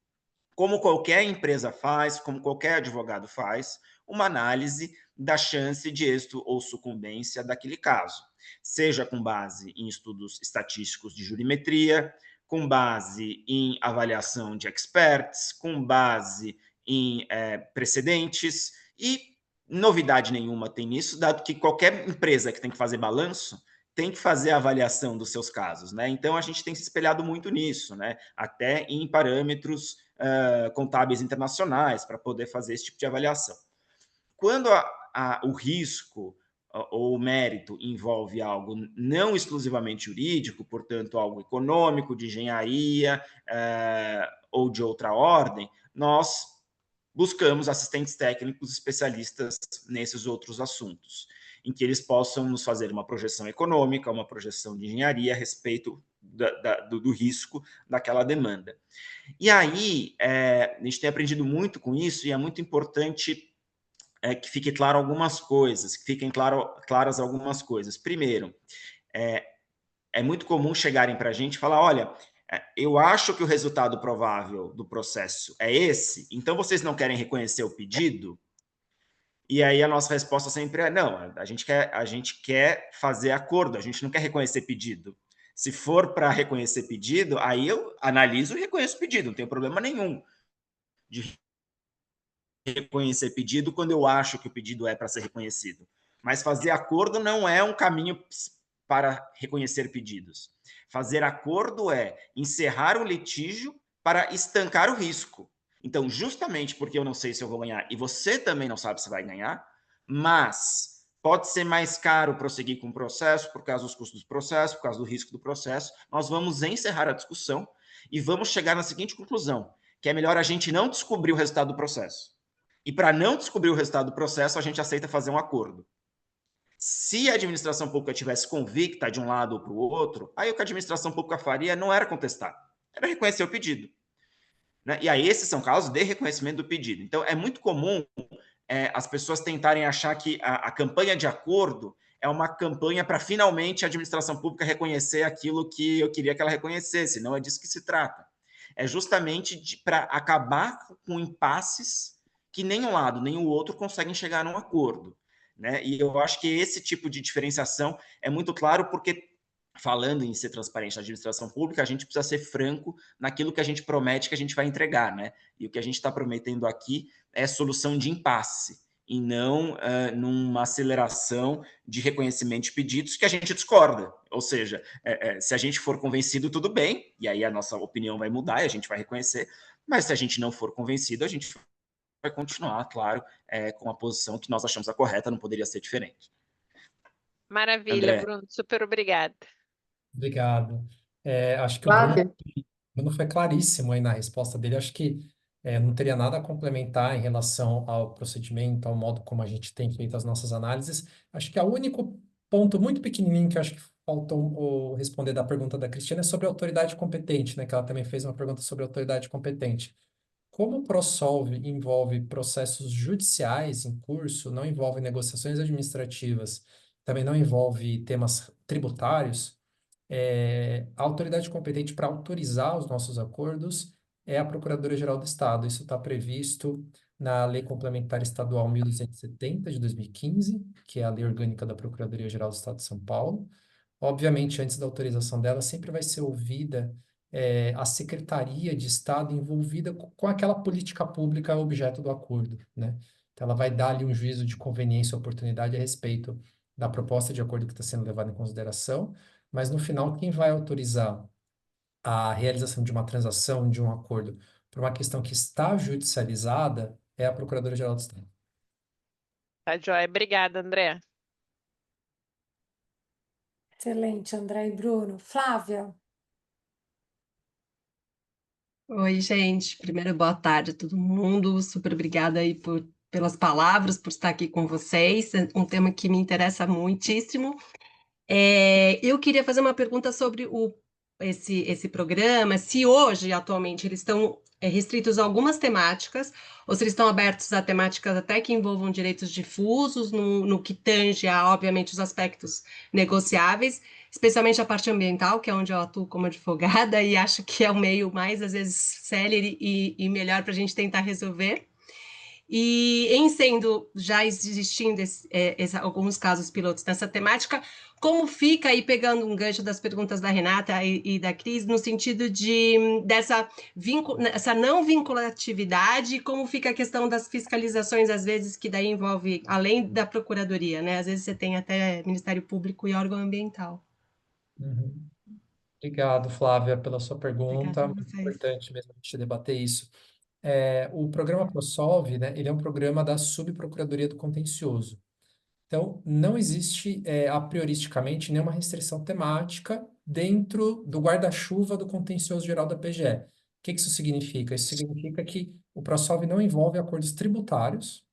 como qualquer empresa faz, como qualquer advogado faz, uma análise da chance de êxito ou sucumbência daquele caso, seja com base em estudos estatísticos de jurimetria, com base em avaliação de experts, com base em precedentes, e novidade nenhuma tem nisso, dado que qualquer empresa que tem que fazer balanço tem que fazer a avaliação dos seus casos, né? Então a gente tem se espelhado muito nisso, né? Até em parâmetros contábeis internacionais para poder fazer esse tipo de avaliação. Quando o risco ou o mérito envolve algo não exclusivamente jurídico, portanto, algo econômico, de engenharia ou de outra ordem, nós buscamos assistentes técnicos especialistas nesses outros assuntos, em que eles possam nos fazer uma projeção econômica, uma projeção de engenharia a respeito do risco daquela demanda. E aí, a gente tem aprendido muito com isso, e é muito importante que fique claro algumas coisas, que fiquem claras algumas coisas. Primeiro, é muito comum chegarem para a gente e falar, olha, eu acho que o resultado provável do processo é esse, então vocês não querem reconhecer o pedido? E aí a nossa resposta sempre é, não, a gente quer fazer acordo, a gente não quer reconhecer pedido. Se for para reconhecer pedido, aí eu analiso e reconheço pedido, não tem problema nenhum de reconhecer pedido quando eu acho que o pedido é para ser reconhecido. Mas fazer acordo não é um caminho para reconhecer pedidos. Fazer acordo é encerrar o litígio para estancar o risco. Então, justamente porque eu não sei se eu vou ganhar e você também não sabe se vai ganhar, mas pode ser mais caro prosseguir com o processo por causa dos custos do processo, por causa do risco do processo, nós vamos encerrar a discussão e vamos chegar na seguinte conclusão, que é melhor a gente não descobrir o resultado do processo. E para não descobrir o resultado do processo, a gente aceita fazer um acordo. Se a administração pública tivesse convicta de um lado ou para o outro, aí o que a administração pública faria não era contestar, era reconhecer o pedido. Né? E aí esses são casos de reconhecimento do pedido. Então é muito comum as pessoas tentarem achar que a campanha de acordo é uma campanha para finalmente a administração pública reconhecer aquilo que eu queria que ela reconhecesse, não é disso que se trata. É justamente para acabar com impasses que nem um lado nem o outro conseguem chegar num acordo. Né? E eu acho que esse tipo de diferenciação é muito claro porque, falando em ser transparente na administração pública, a gente precisa ser franco naquilo que a gente promete que a gente vai entregar. Né? E o que a gente está prometendo aqui é solução de impasse e não numa aceleração de reconhecimento de pedidos que a gente discorda. Ou seja, se a gente for convencido, tudo bem, e aí a nossa opinião vai mudar e a gente vai reconhecer, mas se a gente não for convencido, a gente vai continuar, claro, com a posição que nós achamos a correta, não poderia ser diferente. Maravilha, André. Bruno, super obrigada. Obrigado. Acho que o Flávia, Bruno foi claríssimo aí na resposta dele. Acho que não teria nada a complementar em relação ao procedimento, ao modo como a gente tem feito as nossas análises. Acho que o único ponto muito pequenininho que eu acho que faltou responder da pergunta da Cristina é sobre a autoridade competente, né? Que ela também fez uma pergunta sobre a autoridade competente. Como o ProSolve envolve processos judiciais em curso, não envolve negociações administrativas, também não envolve temas tributários, a autoridade competente para autorizar os nossos acordos é a Procuradoria-Geral do Estado. Isso está previsto na Lei Complementar Estadual 1270 de 2015, que é a Lei Orgânica da Procuradoria-Geral do Estado de São Paulo. Obviamente, antes da autorização dela, sempre vai ser ouvida a Secretaria de Estado envolvida com aquela política pública objeto do acordo, né? Então, ela vai dar ali um juízo de conveniência e oportunidade a respeito da proposta de acordo que está sendo levada em consideração, mas no final, quem vai autorizar a realização de uma transação, de um acordo, por uma questão que está judicializada, é a Procuradora-Geral do Estado. Tá, joia. Obrigada, André. Excelente, André e Bruno. Flávia, Oi, gente. Primeiro, boa tarde a todo mundo. Super obrigada aí pelas palavras, por estar aqui com vocês. É um tema que me interessa muitíssimo. Eu queria fazer uma pergunta sobre esse programa, se hoje, atualmente, eles estão restritos a algumas temáticas, ou se eles estão abertos a temáticas até que envolvam direitos difusos, no que tange a, obviamente, os aspectos negociáveis, especialmente a parte ambiental, que é onde eu atuo como advogada, e acho que é o meio mais, às vezes, célere e melhor para a gente tentar resolver. E em sendo, já existindo alguns casos pilotos nessa temática, como fica aí, pegando um gancho das perguntas da Renata e da Cris, no sentido dessa essa não vinculatividade, como fica a questão das fiscalizações, às vezes, que daí envolve, além da Procuradoria, né? Às vezes você tem até Ministério Público e órgão ambiental. Uhum. Obrigado, Flávia, pela sua Obrigada pergunta. a Muito vocês. importante mesmo a gente debater isso. O programa ProSolve, né, ele é um programa da Subprocuradoria do Contencioso. Então, não existe, a prioristicamente, nenhuma restrição temática dentro do guarda-chuva do contencioso geral da PGE. O que isso significa? Isso significa que o ProSolve não envolve acordos tributários.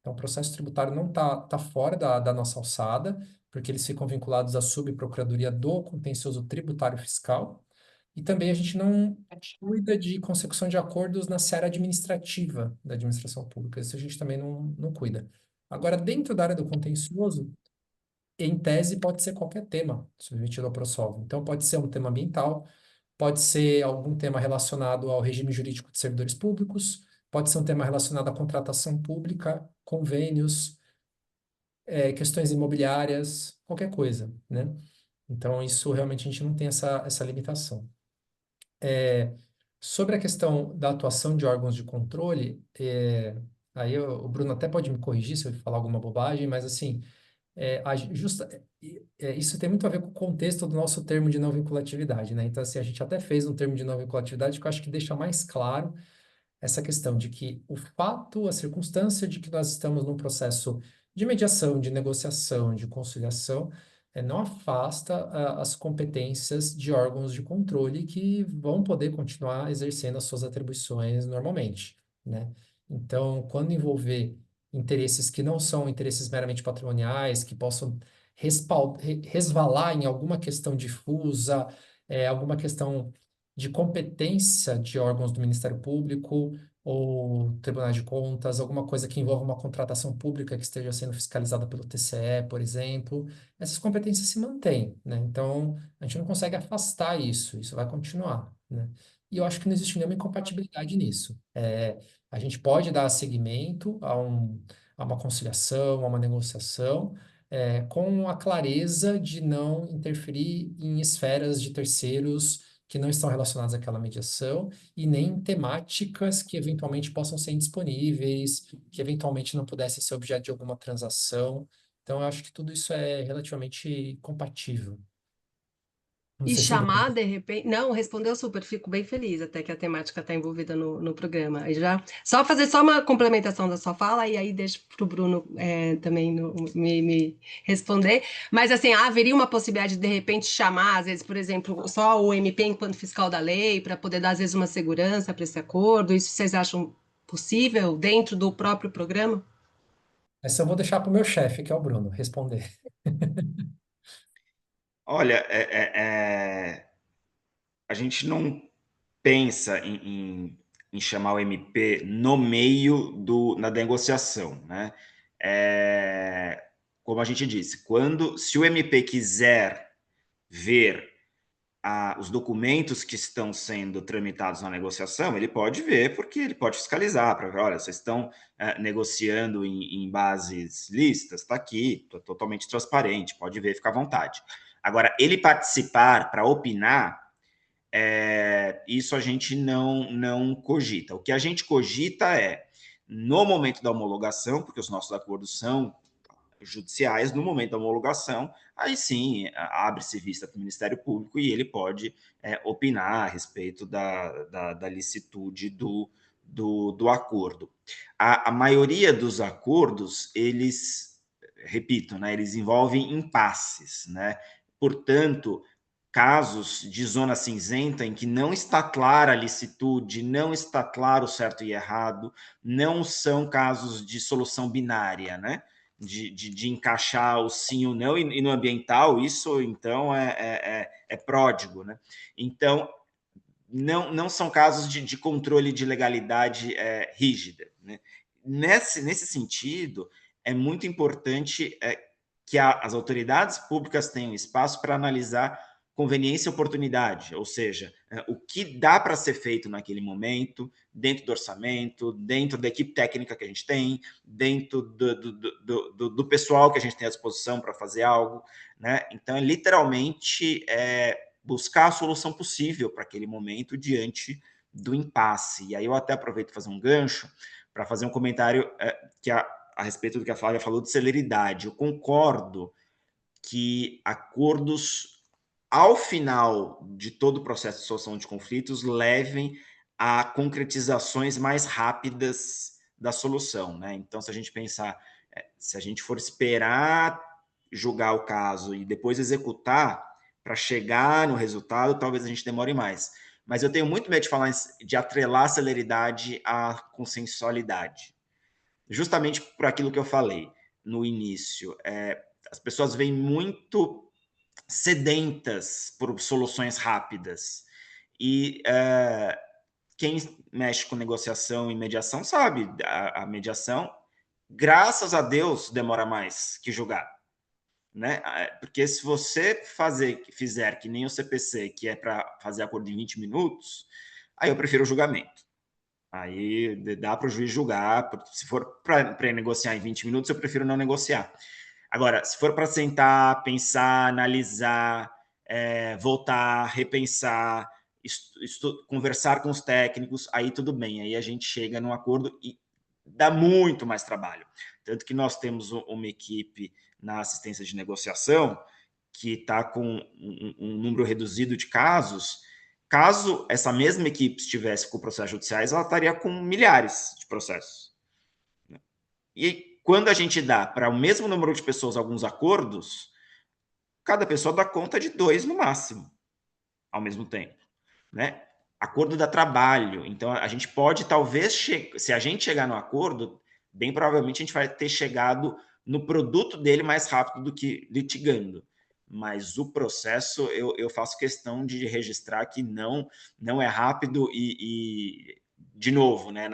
Então, o processo tributário não tá fora da nossa alçada, porque eles ficam vinculados à Subprocuradoria do Contencioso Tributário Fiscal. E também a gente não cuida de consecução de acordos na seara administrativa da administração pública. Isso a gente também não cuida. Agora, dentro da área do contencioso, em tese, pode ser qualquer tema submetido ao ProSolve. Então, pode ser um tema ambiental, pode ser algum tema relacionado ao regime jurídico de servidores públicos, pode ser um tema relacionado à contratação pública, convênios, questões imobiliárias, qualquer coisa, né? Então, isso realmente a gente não tem essa limitação. Sobre a questão da atuação de órgãos de controle, aí o Bruno até pode me corrigir se eu falar alguma bobagem, mas assim, isso tem muito a ver com o contexto do nosso termo de não vinculatividade, né? Então, assim, a gente até fez um termo de não vinculatividade que eu acho que deixa mais claro essa questão de que o fato, a circunstância de que nós estamos num processo de mediação, de negociação, de conciliação, não afasta as competências de órgãos de controle que vão poder continuar exercendo as suas atribuições normalmente, né? Então, quando envolver interesses que não são interesses meramente patrimoniais, que possam resvalar em alguma questão difusa, alguma questão de competência de órgãos do Ministério Público ou Tribunal de Contas, alguma coisa que envolva uma contratação pública que esteja sendo fiscalizada pelo TCE, por exemplo, essas competências se mantêm, né? Então, a gente não consegue afastar isso vai continuar, né? E eu acho que não existe nenhuma incompatibilidade nisso. A gente pode dar seguimento a uma conciliação, a uma negociação, com a clareza de não interferir em esferas de terceiros que não estão relacionadas àquela mediação e nem temáticas que eventualmente possam ser indisponíveis, que eventualmente não pudessem ser objeto de alguma transação. Então, eu acho que tudo isso é relativamente compatível. Não E sei se o chamar, Bruno... de repente. Não, respondeu super, fico bem feliz até que a temática está envolvida no programa. Aí já. Só fazer só uma complementação da sua fala, e aí deixo para o Bruno também me responder. Mas assim, haveria uma possibilidade de repente chamar, às vezes, por exemplo, só o MP enquanto fiscal da lei, para poder dar, às vezes, uma segurança para esse acordo? Isso vocês acham possível dentro do próprio programa? Essa eu vou deixar para o meu chefe, que é o Bruno, responder. Olha, a gente não pensa em chamar o MP no meio na negociação, né? Como a gente disse, se o MP quiser ver os documentos que estão sendo tramitados na negociação, ele pode ver, porque ele pode fiscalizar, para ver, olha, vocês estão negociando em bases listas, está aqui, totalmente transparente, pode ver, fica à vontade. Agora, ele participar para opinar, isso a gente não cogita. O que a gente cogita no momento da homologação, porque os nossos acordos são judiciais, no momento da homologação, aí sim abre-se vista para o Ministério Público e ele pode opinar a respeito da licitude do acordo. A maioria dos acordos, repito, né, eles envolvem impasses, né? Portanto, casos de zona cinzenta em que não está clara a licitude, não está claro o certo e errado, não são casos de solução binária, né? De encaixar o sim ou não, e no ambiental isso, então, é pródigo, né? Então, não são casos de controle de legalidade rígida, né? Nesse sentido, é muito importante que as autoridades públicas tenham espaço para analisar conveniência e oportunidade, ou seja, o que dá para ser feito naquele momento, dentro do orçamento, dentro da equipe técnica que a gente tem, dentro do pessoal que a gente tem à disposição para fazer algo, né? Então, literalmente, buscar a solução possível para aquele momento diante do impasse. E aí eu até aproveito para fazer um gancho, para fazer um comentário a respeito do que a Flávia falou de celeridade. Eu concordo que acordos, ao final de todo o processo de solução de conflitos, levem a concretizações mais rápidas da solução, né? Então, se a gente pensar, se a gente for esperar julgar o caso e depois executar para chegar no resultado, talvez a gente demore mais. Mas eu tenho muito medo de falar de atrelar a celeridade à consensualidade. Justamente por aquilo que eu falei no início. As pessoas vêm muito sedentas por soluções rápidas. E quem mexe com negociação e mediação sabe, a mediação, graças a Deus, demora mais que julgar. Né? Porque se você fizer que nem o CPC, que é para fazer acordo em 20 minutos, aí eu prefiro o julgamento. Aí dá para o juiz julgar. Se for para negociar em 20 minutos, eu prefiro não negociar. Agora, se for para sentar, pensar, analisar, voltar, repensar, conversar com os técnicos, aí tudo bem. Aí a gente chega num acordo e dá muito mais trabalho. Tanto que nós temos uma equipe na assistência de negociação, que está com um número reduzido de casos. Caso essa mesma equipe estivesse com processos judiciais, ela estaria com milhares de processos. E quando a gente dá para o mesmo número de pessoas alguns acordos, cada pessoa dá conta de 2 no máximo, ao mesmo tempo, né? Acordo dá trabalho, então a gente pode talvez, se a gente chegar no acordo, bem provavelmente a gente vai ter chegado no produto dele mais rápido do que litigando. Mas o processo, eu faço questão de registrar que não é rápido de novo, né,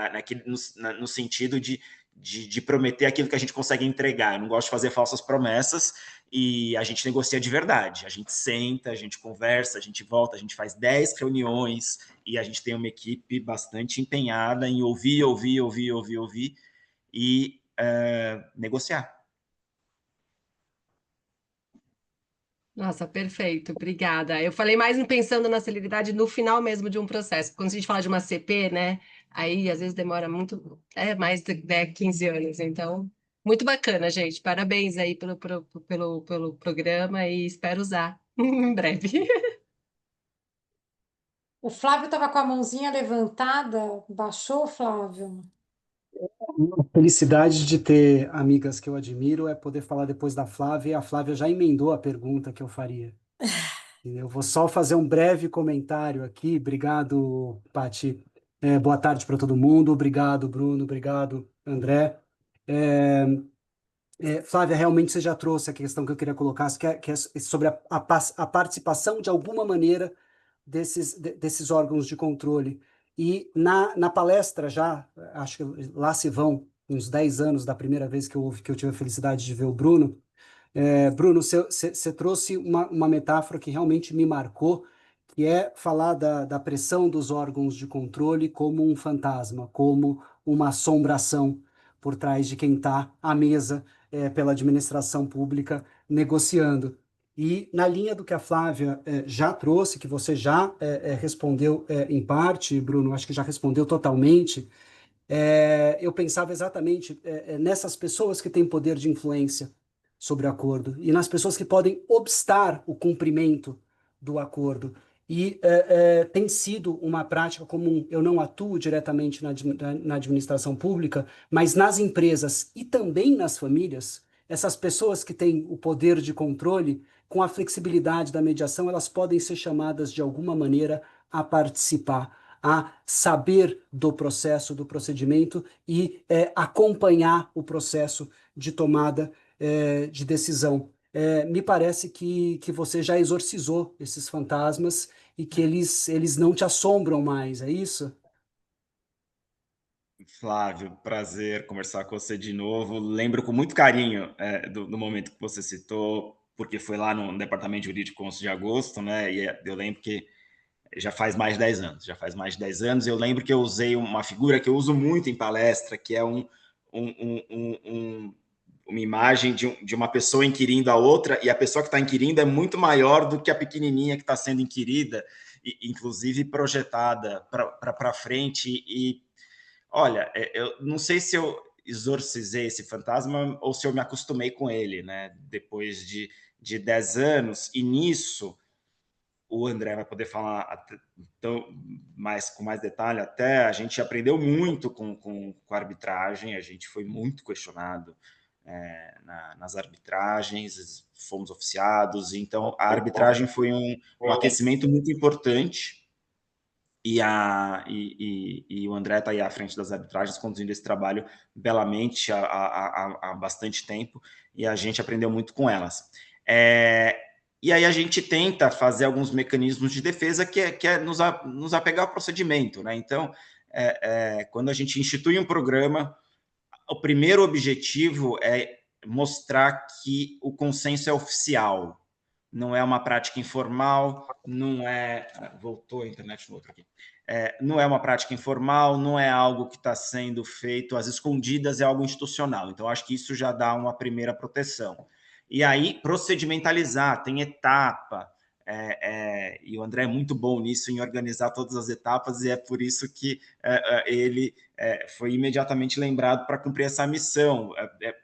no sentido de prometer aquilo que a gente consegue entregar. Eu não gosto de fazer falsas promessas, e a gente negocia de verdade. A gente senta, a gente conversa, a gente volta, a gente faz 10 reuniões, e a gente tem uma equipe bastante empenhada em ouvir e negociar. Nossa, perfeito, obrigada. Eu falei mais pensando na celeridade no final mesmo de um processo. Quando a gente fala de uma CP, né? Aí às vezes demora muito, mais de 10, 15 anos. Então, muito bacana, gente. Parabéns aí pelo programa e espero usar em breve. O Flávio estava com a mãozinha levantada. Baixou, Flávio? A felicidade de ter amigas que eu admiro é poder falar depois da Flávia, e a Flávia já emendou a pergunta que eu faria. Eu vou só fazer um breve comentário aqui. Obrigado, Pati. Boa tarde para todo mundo. Obrigado, Bruno. Obrigado, André. Flávia, realmente você já trouxe a questão que eu queria colocar, que é sobre a participação de alguma maneira desses órgãos de controle. E na palestra já, acho que lá se vão uns 10 anos da primeira vez que eu tive a felicidade de ver o Bruno. Bruno, você trouxe uma metáfora que realmente me marcou, que é falar da pressão dos órgãos de controle como um fantasma, como uma assombração por trás de quem está à mesa pela administração pública negociando. E na linha do que a Flávia já trouxe, que você já respondeu em parte, Bruno, acho que já respondeu totalmente, eu pensava exatamente nessas pessoas que têm poder de influência sobre o acordo e nas pessoas que podem obstar o cumprimento do acordo. E tem sido uma prática comum. Eu não atuo diretamente na administração pública, mas nas empresas e também nas famílias, essas pessoas que têm o poder de controle, com a flexibilidade da mediação, elas podem ser chamadas de alguma maneira a participar, a saber do processo, do procedimento e acompanhar o processo de tomada de decisão. Me parece que você já exorcizou esses fantasmas e que eles não te assombram mais, é isso? Flávio, prazer conversar com você de novo. Lembro com muito carinho do momento que você citou, porque foi lá no Departamento Jurídico 11 de agosto, né? E eu lembro que já faz mais de 10 anos. Já faz mais de 10 anos. Eu lembro que eu usei uma figura que eu uso muito em palestra, que é uma imagem de uma pessoa inquirindo a outra, e a pessoa que está inquirindo é muito maior do que a pequenininha que está sendo inquirida, e, inclusive projetada para frente. E, olha, eu não sei se eu exorcizei esse fantasma ou se eu me acostumei com ele, né? Depois de 10 anos, e nisso o André vai poder falar então, com mais detalhe até, a gente aprendeu muito com a arbitragem, a gente foi muito questionado nas arbitragens, fomos oficiados, então a arbitragem foi um aquecimento muito importante, e o André está aí à frente das arbitragens, conduzindo esse trabalho belamente há bastante tempo, e a gente aprendeu muito com elas. E aí a gente tenta fazer alguns mecanismos de defesa que é nos apegar ao procedimento, né? Então, quando a gente institui um programa, o primeiro objetivo é mostrar que o consenso é oficial, não é uma prática informal, não é... Voltou a internet no outro aqui. Não é uma prática informal, não é algo que está sendo feito às escondidas, é algo institucional. Então, acho que isso já dá uma primeira proteção. E aí, procedimentalizar, tem etapa, e o André é muito bom nisso, em organizar todas as etapas, e é por isso que ele foi imediatamente lembrado para cumprir essa missão.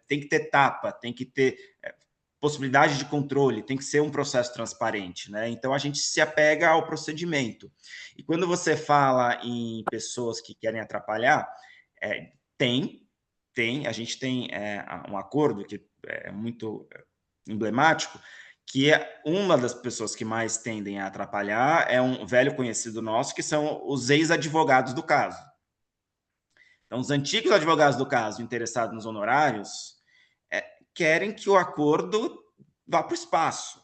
Tem que ter etapa, tem que ter possibilidade de controle, tem que ser um processo transparente, né? Então a gente se apega ao procedimento. E quando você fala em pessoas que querem atrapalhar, a gente tem um acordo que é muito emblemático, que uma das pessoas que mais tendem a atrapalhar é um velho conhecido nosso, que são os ex-advogados do caso. Então, os antigos advogados do caso interessados nos honorários querem que o acordo vá para o espaço.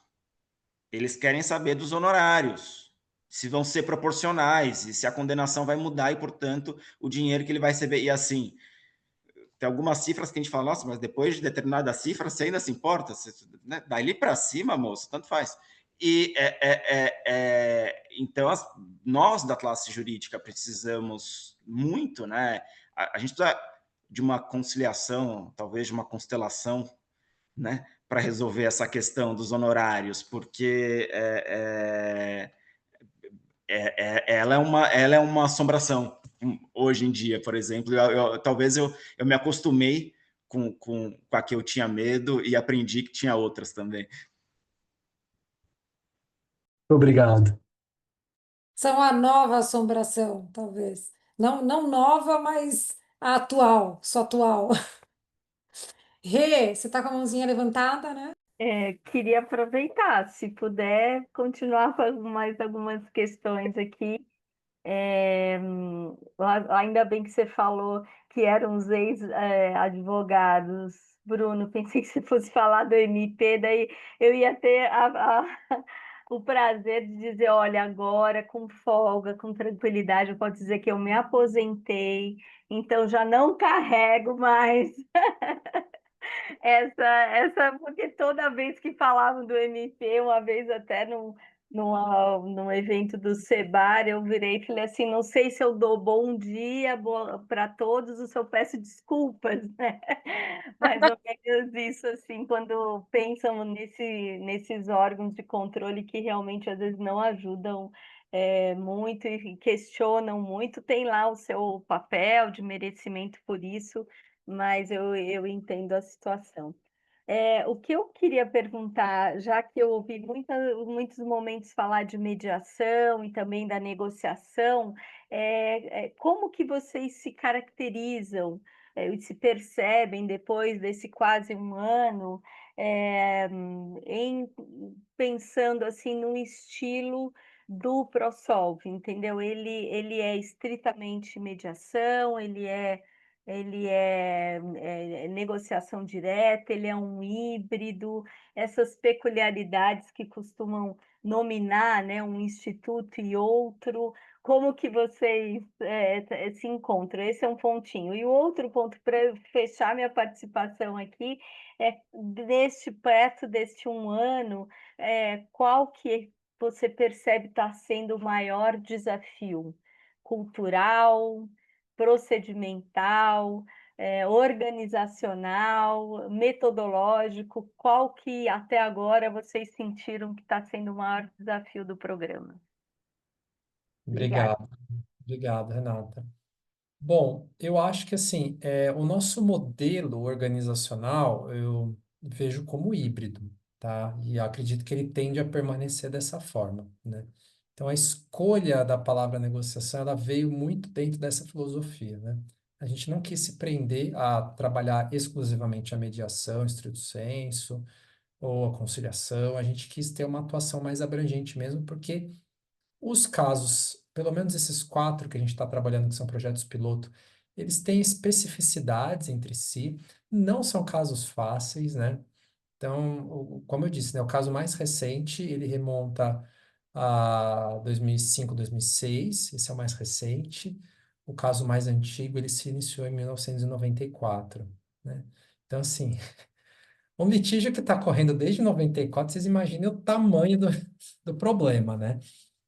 Eles querem saber dos honorários, se vão ser proporcionais, e se a condenação vai mudar e, portanto, o dinheiro que ele vai receber. E assim, tem algumas cifras que a gente fala, nossa, mas depois de determinada cifra, você ainda se importa? Você, né? Dali para cima, moço, tanto faz. E então, nós da classe jurídica precisamos muito, né? A gente precisa de uma conciliação, talvez de uma constelação, né, para resolver essa questão dos honorários, porque ela é uma assombração hoje em dia, por exemplo. Talvez eu me acostumei com a que eu tinha medo e aprendi que tinha outras também. Obrigado. São a nova assombração, talvez. Não, não nova, mas a atual, só atual. Rê, você está com a mãozinha levantada, né? Queria aproveitar, se puder, continuar com mais algumas questões aqui. Ainda bem que você falou que eram os ex-advogados. Bruno, pensei que você fosse falar do MP, daí eu ia ter o prazer de dizer, olha, agora com folga, com tranquilidade, eu posso dizer que eu me aposentei, então já não carrego mais porque toda vez que falavam do MP, uma vez até num evento do Sebar, eu virei e falei assim, não sei se eu dou bom dia para todos, ou se eu peço desculpas, né? Mais ou menos isso, assim, quando pensam nesses órgãos de controle que realmente às vezes não ajudam muito e questionam muito, tem lá o seu papel de merecimento por isso, mas eu entendo a situação. O que eu queria perguntar, já que eu ouvi muitos momentos falar de mediação e também da negociação, como que vocês se caracterizam e se percebem depois desse quase um ano, em pensando assim no estilo do ProSolve, entendeu? Ele é estritamente mediação, ele é negociação direta, ele é um híbrido, essas peculiaridades que costumam nominar, né, um instituto e outro, como que vocês se encontram? Esse é um pontinho. E o outro ponto, para fechar minha participação aqui, perto deste um ano, qual que você percebe estar sendo o maior desafio? Cultural, procedimental, organizacional, metodológico, qual que até agora vocês sentiram que está sendo o maior desafio do programa? Obrigada. Obrigado, Renata. Bom, eu acho que assim, o nosso modelo organizacional eu vejo como híbrido, tá? E acredito que ele tende a permanecer dessa forma, né? Então, a escolha da palavra negociação, ela veio muito dentro dessa filosofia, né? A gente não quis se prender a trabalhar exclusivamente a mediação, estrito sensu, ou a conciliação, a gente quis ter uma atuação mais abrangente mesmo, porque os casos, pelo menos esses 4 que a gente está trabalhando, que são projetos piloto, eles têm especificidades entre si, não são casos fáceis, né? Então, como eu disse, né, o caso mais recente, ele remonta a 2005, 2006, esse é o mais recente. O caso mais antigo, ele se iniciou em 1994, né? Então, assim, um litígio que está correndo desde 94, vocês imaginem o tamanho do problema, né?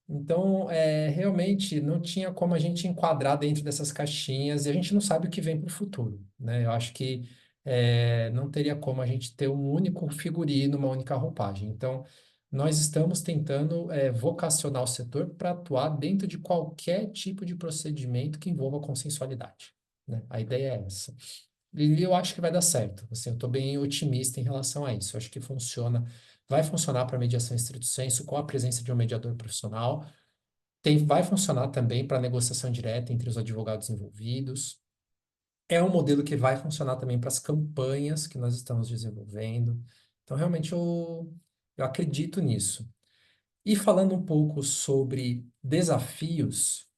Então, realmente não tinha como a gente enquadrar dentro dessas caixinhas e a gente não sabe o que vem para o futuro, né? Eu acho que não teria como a gente ter um único figurino, uma única roupagem. Então, nós estamos tentando vocacionar o setor para atuar dentro de qualquer tipo de procedimento que envolva consensualidade, né? A ideia é essa. E eu acho que vai dar certo. Assim, eu estou bem otimista em relação a isso. Eu acho que funciona, vai funcionar para mediação em estrito senso com a presença de um mediador profissional. Vai funcionar também para negociação direta entre os advogados envolvidos. É um modelo que vai funcionar também para as campanhas que nós estamos desenvolvendo. Então, realmente, eu acredito nisso. E falando um pouco sobre desafios,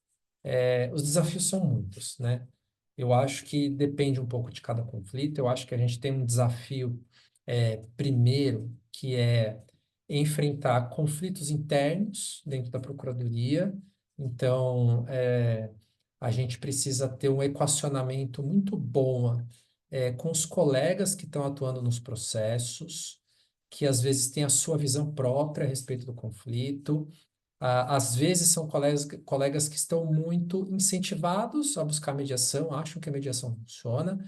os desafios são muitos, né? Eu acho que depende um pouco de cada conflito. Eu acho que a gente tem um desafio, primeiro, que é enfrentar conflitos internos dentro da Procuradoria. Então, a gente precisa ter um equacionamento muito bom, com os colegas que estão atuando nos processos, que às vezes têm a sua visão própria a respeito do conflito. Às vezes são colegas que estão muito incentivados a buscar mediação, acham que a mediação funciona,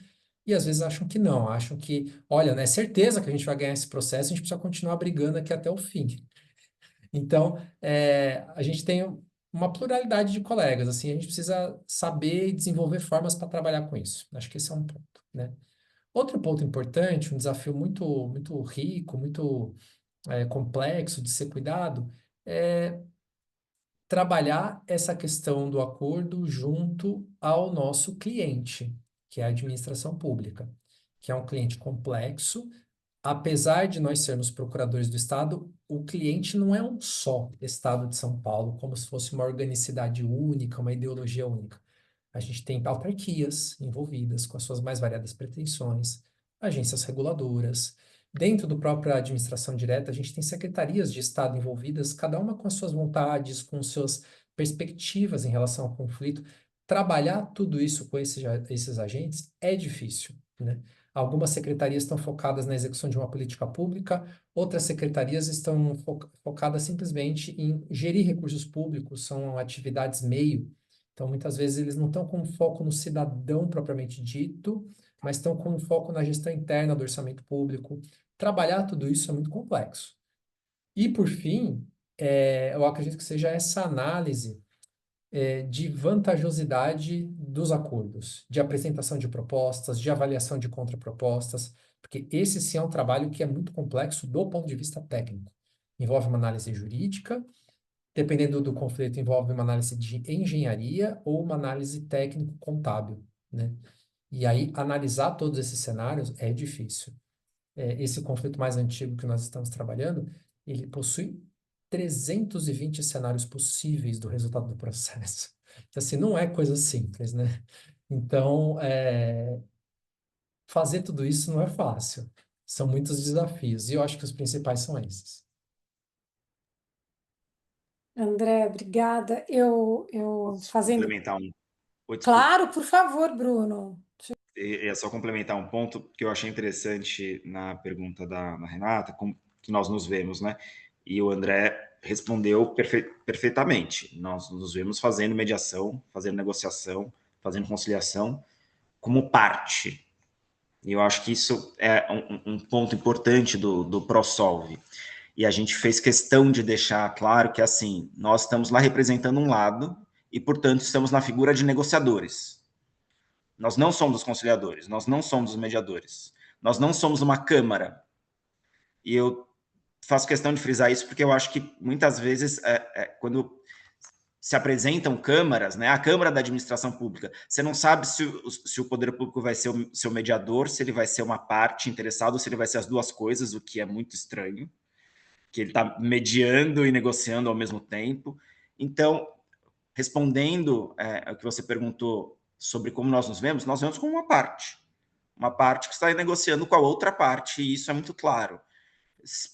e às vezes acham que não, acham que, olha, né, certeza que a gente vai ganhar esse processo, a gente precisa continuar brigando aqui até o fim. Então, a gente tem uma pluralidade de colegas, assim, a gente precisa saber e desenvolver formas para trabalhar com isso. Acho que esse é um ponto, né? Outro ponto importante, um desafio muito, muito rico, muito complexo de ser cuidado, é trabalhar essa questão do acordo junto ao nosso cliente, que é a administração pública, que é um cliente complexo. Apesar de nós sermos procuradores do Estado, o cliente não é um só Estado de São Paulo, como se fosse uma organicidade única, uma ideologia única. A gente tem autarquias envolvidas com as suas mais variadas pretensões, agências reguladoras. Dentro do própria administração direta, a gente tem secretarias de Estado envolvidas, cada uma com as suas vontades, com suas perspectivas em relação ao conflito. Trabalhar tudo isso com esses agentes é difícil, né? Algumas secretarias estão focadas na execução de uma política pública, outras secretarias estão focadas simplesmente em gerir recursos públicos, são atividades meio. Então, muitas vezes, eles não estão com foco no cidadão propriamente dito, mas estão com foco na gestão interna do orçamento público. Trabalhar tudo isso é muito complexo. E, por fim, eu acredito que seja essa análise de vantajosidade dos acordos, de apresentação de propostas, de avaliação de contrapropostas, porque esse sim é um trabalho que é muito complexo do ponto de vista técnico. Envolve uma análise jurídica, dependendo do conflito, envolve uma análise de engenharia ou uma análise técnico-contábil, né? E aí, analisar todos esses cenários é difícil. Esse conflito mais antigo que nós estamos trabalhando, ele possui 320 cenários possíveis do resultado do processo. Então, assim, não é coisa simples, né? Então, fazer tudo isso não é fácil. São muitos desafios, e eu acho que os principais são esses. André, obrigada. Eu fazendo. Complementar um. Oi, desculpa. Claro, por favor, Bruno. É só complementar um ponto que eu achei interessante na pergunta da Renata, como que nós nos vemos, né? E o André respondeu perfeitamente. Nós nos vemos fazendo mediação, fazendo negociação, fazendo conciliação como parte. E eu acho que isso é um ponto importante do ProSolve. E a gente fez questão de deixar claro que, assim, nós estamos lá representando um lado e, portanto, estamos na figura de negociadores. Nós não somos os conciliadores, nós não somos os mediadores, nós não somos uma câmara. E eu faço questão de frisar isso porque eu acho que muitas vezes, quando se apresentam câmaras, né, a Câmara da Administração Pública, você não sabe se o poder público vai ser o seu mediador, se ele vai ser uma parte interessada ou se ele vai ser as duas coisas, o que é muito estranho, que ele está mediando e negociando ao mesmo tempo. Então, respondendo ao que você perguntou sobre como nós vemos como uma parte que está negociando com a outra parte, e isso é muito claro.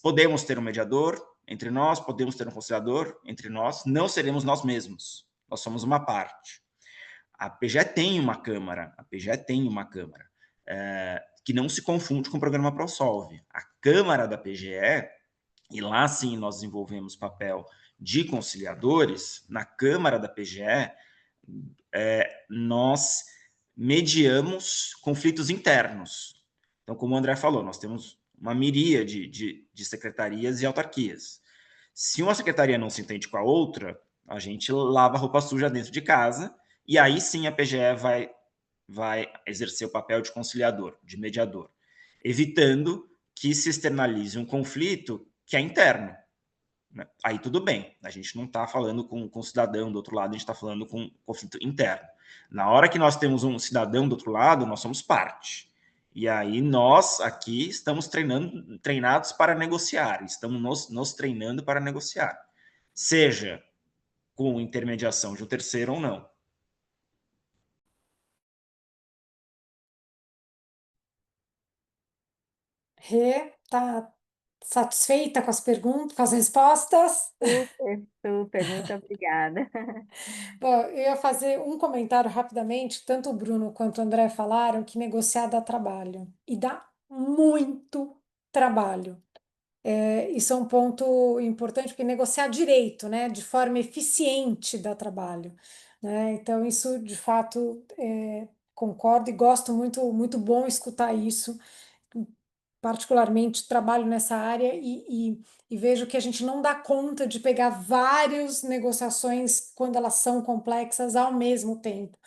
Podemos ter um mediador entre nós, podemos ter um conciliador entre nós, não seremos nós mesmos, nós somos uma parte. A PGE tem uma câmara, que não se confunde com o programa ProSolve. A Câmara da PGE, e lá sim nós desenvolvemos papel de conciliadores, na Câmara da PGE, nós mediamos conflitos internos. Então, como o André falou, nós temos uma miríade de secretarias e autarquias. Se uma secretaria não se entende com a outra, a gente lava a roupa suja dentro de casa, e aí sim a PGE vai vai exercer o papel de conciliador, de mediador, evitando que se externalize um conflito que é interno. Aí tudo bem, a gente não está falando com o cidadão do outro lado, a gente está falando com um conflito interno. Na hora que nós temos um cidadão do outro lado, nós somos parte. E aí nós aqui estamos treinados para negociar, estamos nos treinando para negociar, seja com intermediação de um terceiro ou não. Rê, tá satisfeita com as perguntas, com as respostas? Super, super, muito obrigada. Bom, eu ia fazer um comentário rapidamente. Tanto o Bruno quanto o André falaram que negociar dá trabalho. E dá muito trabalho. Isso é um ponto importante, porque negociar direito, né, de forma eficiente dá trabalho, né? Então, isso, de fato, concordo e gosto muito, muito bom escutar isso. Particularmente, trabalho nessa área e vejo que a gente não dá conta de pegar várias negociações quando elas são complexas ao mesmo tempo,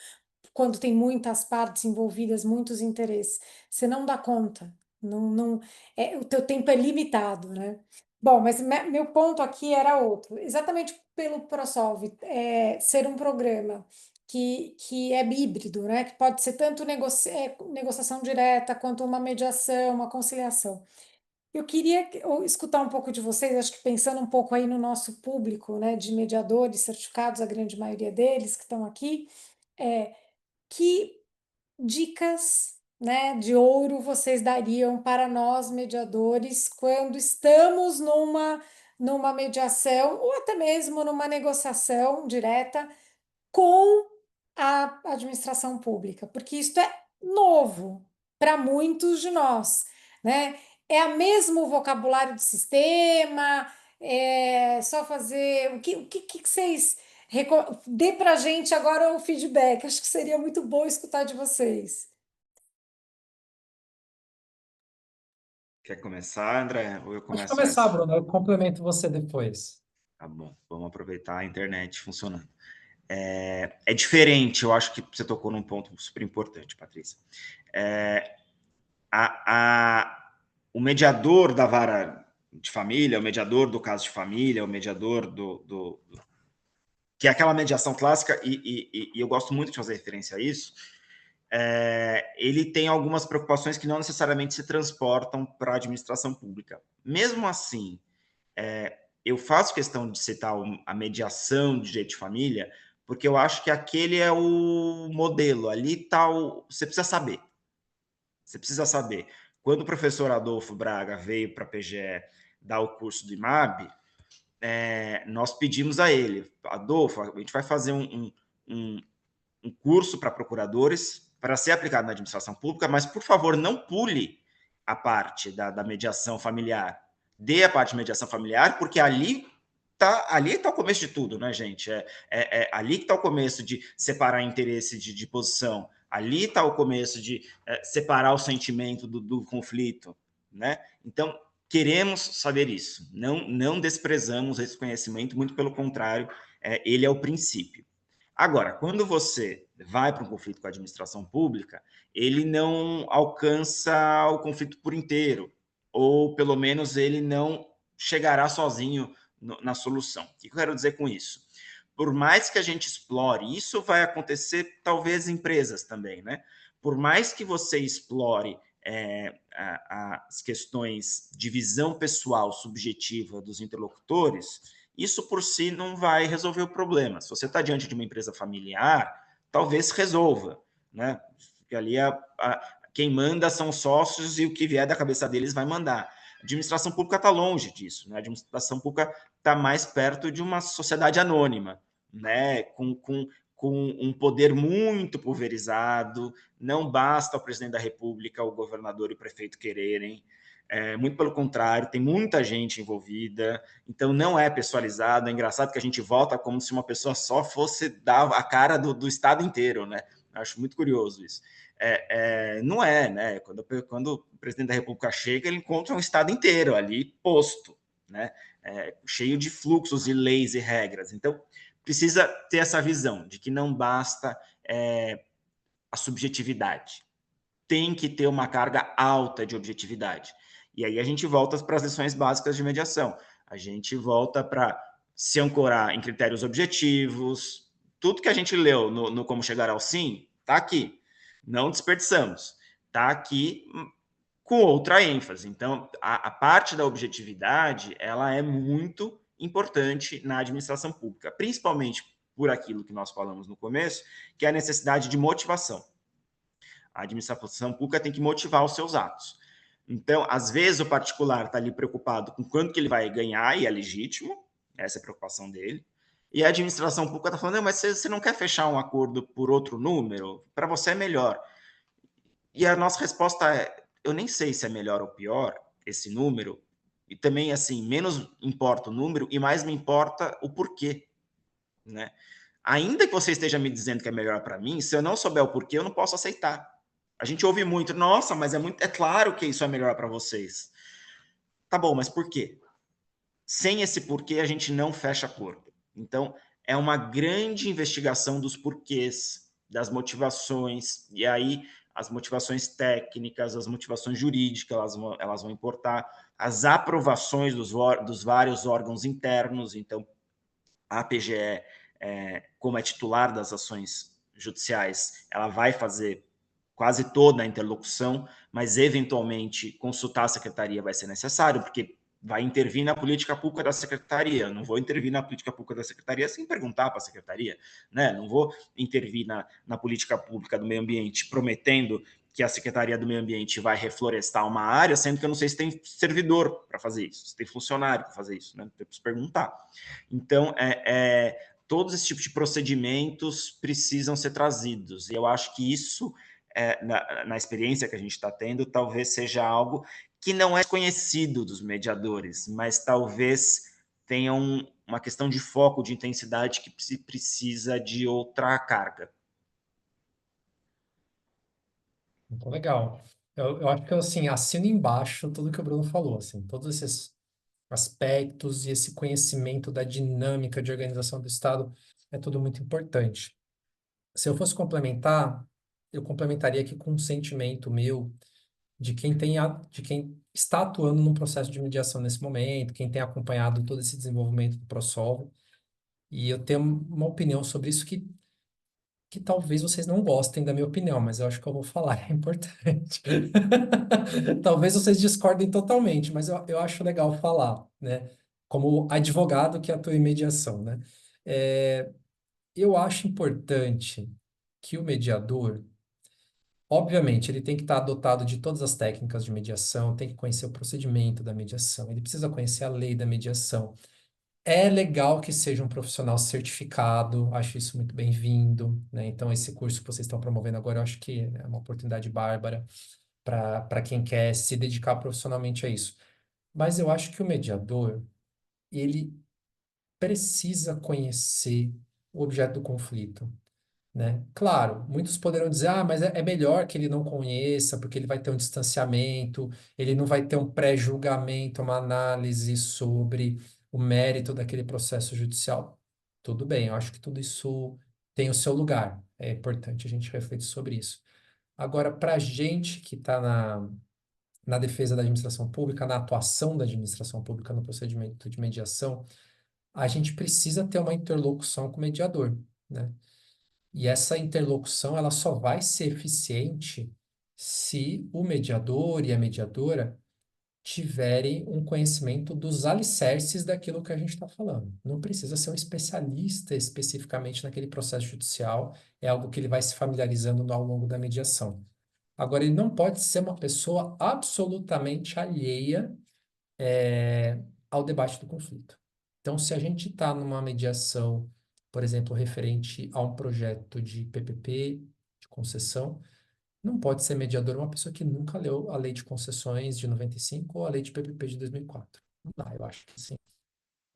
quando tem muitas partes envolvidas, muitos interesses. Você não dá conta, o teu tempo é limitado, né? Bom, mas meu ponto aqui era outro, exatamente pelo ProSolve ser um programa que é híbrido, né? Que pode ser tanto negociação direta quanto uma mediação, uma conciliação. Eu queria escutar um pouco de vocês, acho que pensando um pouco aí no nosso público, né, de mediadores certificados, a grande maioria deles que estão aqui, que dicas, né, de ouro vocês dariam para nós mediadores quando estamos numa mediação ou até mesmo numa negociação direta com a administração pública, porque isso é novo para muitos de nós, né? É o mesmo vocabulário de sistema, é só fazer. O que vocês. Dê para a gente agora o feedback, acho que seria muito bom escutar de vocês. Quer começar, André? Ou eu Pode começo começar, essa? Bruno, eu complemento você depois. Tá bom, vamos aproveitar a internet funcionando. É diferente, eu acho que você tocou num ponto super importante, Patrícia. O mediador da vara de família, o mediador do caso de família, o mediador que é aquela mediação clássica, e eu gosto muito de fazer referência a isso, ele tem algumas preocupações que não necessariamente se transportam para a administração pública. Mesmo assim, eu faço questão de citar a mediação de direito de família, porque eu acho que aquele é o modelo, ali está você precisa saber. Você precisa saber. Quando o professor Adolfo Braga veio para a PGE dar o curso do IMAB, nós pedimos a ele, Adolfo, a gente vai fazer um curso para procuradores para ser aplicado na administração pública, mas, por favor, não pule a parte da mediação familiar. Dê a parte de mediação familiar, porque ali está o começo de tudo, né, gente? Ali que está o começo de separar interesse de posição. Ali está o começo de separar o sentimento do conflito, né? Então, queremos saber isso. Não desprezamos esse conhecimento, muito pelo contrário, ele é o princípio. Agora, quando você vai para um conflito com a administração pública, ele não alcança o conflito por inteiro, ou pelo menos ele não chegará sozinho na solução. O que eu quero dizer com isso? Por mais que a gente explore, isso vai acontecer talvez em empresas também, né? Por mais que você explore as questões de visão pessoal subjetiva dos interlocutores, isso por si não vai resolver o problema. Se você está diante de uma empresa familiar, talvez resolva, né? Porque ali quem manda são os sócios e o que vier da cabeça deles vai mandar. A administração pública está longe disso, né? A administração pública está mais perto de uma sociedade anônima, né? Com um poder muito pulverizado. Não basta o presidente da República, o governador e o prefeito quererem. Muito pelo contrário, tem muita gente envolvida, então não é pessoalizado. É engraçado que a gente vota como se uma pessoa só fosse dar a cara do Estado inteiro, né? Acho muito curioso isso. Não é, né? Quando o presidente da República chega, ele encontra um Estado inteiro ali posto, né? Cheio de fluxos e leis e regras. Então, precisa ter essa visão de que não basta a subjetividade. Tem que ter uma carga alta de objetividade. E aí a gente volta para as lições básicas de mediação. A gente volta para se ancorar em critérios objetivos. Tudo que a gente leu no Como Chegar ao Sim, está aqui. Não desperdiçamos. Está aqui com outra ênfase. Então, a parte da objetividade, ela é muito importante na administração pública, principalmente por aquilo que nós falamos no começo, que é a necessidade de motivação. A administração pública tem que motivar os seus atos. Então, às vezes, o particular está ali preocupado com quanto que ele vai ganhar, e é legítimo, essa é a preocupação dele. E a administração pública está falando, mas você não quer fechar um acordo por outro número? Para você é melhor. E a nossa resposta é, eu nem sei se é melhor ou pior esse número, e também, assim, menos importa o número e mais me importa o porquê, né? Ainda que você esteja me dizendo que é melhor para mim, se eu não souber o porquê, eu não posso aceitar. A gente ouve muito, nossa, mas é claro que isso é melhor para vocês. Tá bom, mas por quê? Sem esse porquê, a gente não fecha acordo. Então, é uma grande investigação dos porquês, das motivações, e aí as motivações técnicas, as motivações jurídicas, elas vão importar, as aprovações dos vários órgãos internos. Então, a PGE, como é titular das ações judiciais, ela vai fazer quase toda a interlocução, mas eventualmente consultar a secretaria vai ser necessário, porque vai intervir na política pública da secretaria. Não vou intervir na política pública da secretaria sem perguntar para a secretaria, né? Não vou intervir na política pública do meio ambiente prometendo que a Secretaria do Meio Ambiente vai reflorestar uma área, sendo que eu não sei se tem servidor para fazer isso, se tem funcionário para fazer isso, né? Eu preciso perguntar. Então, todos esses tipos de procedimentos precisam ser trazidos, e eu acho que isso, na experiência que a gente está tendo, talvez seja algo que não é conhecido dos mediadores, mas talvez tenha uma questão de foco, de intensidade, que precisa de outra carga. Muito legal. Eu acho que eu, assim, assino embaixo tudo que o Bruno falou, assim, todos esses aspectos e esse conhecimento da dinâmica de organização do Estado é tudo muito importante. Se eu fosse complementar, eu complementaria aqui com um sentimento meu de quem está atuando num processo de mediação nesse momento, quem tem acompanhado todo esse desenvolvimento do ProSolve, e eu tenho uma opinião sobre isso que talvez vocês não gostem da minha opinião, mas eu acho que eu vou falar, é importante. Talvez vocês discordem totalmente, mas eu acho legal falar, né? Como advogado que atua em mediação, né? Eu acho importante que o mediador, obviamente, ele tem que estar dotado de todas as técnicas de mediação, tem que conhecer o procedimento da mediação, ele precisa conhecer a lei da mediação. É legal que seja um profissional certificado, acho isso muito bem-vindo, né? Então, esse curso que vocês estão promovendo agora, eu acho que é uma oportunidade bárbara para quem quer se dedicar profissionalmente a isso. Mas eu acho que o mediador, ele precisa conhecer o objeto do conflito, né? Claro, muitos poderão dizer, mas é melhor que ele não conheça, porque ele vai ter um distanciamento, ele não vai ter um pré-julgamento, uma análise sobre o mérito daquele processo judicial. Tudo bem, eu acho que tudo isso tem o seu lugar. É importante a gente refletir sobre isso. Agora, para a gente que está na defesa da administração pública, na atuação da administração pública no procedimento de mediação, a gente precisa ter uma interlocução com o mediador, né? E essa interlocução ela só vai ser eficiente se o mediador e a mediadora tiverem um conhecimento dos alicerces daquilo que a gente está falando. Não precisa ser um especialista especificamente naquele processo judicial, é algo que ele vai se familiarizando ao longo da mediação. Agora, ele não pode ser uma pessoa absolutamente alheia ao debate do conflito. Então, se a gente está numa mediação, por exemplo, referente a um projeto de PPP, de concessão, não pode ser mediador uma pessoa que nunca leu a lei de concessões de 95 ou a lei de PPP de 2004. Não dá, eu acho que sim.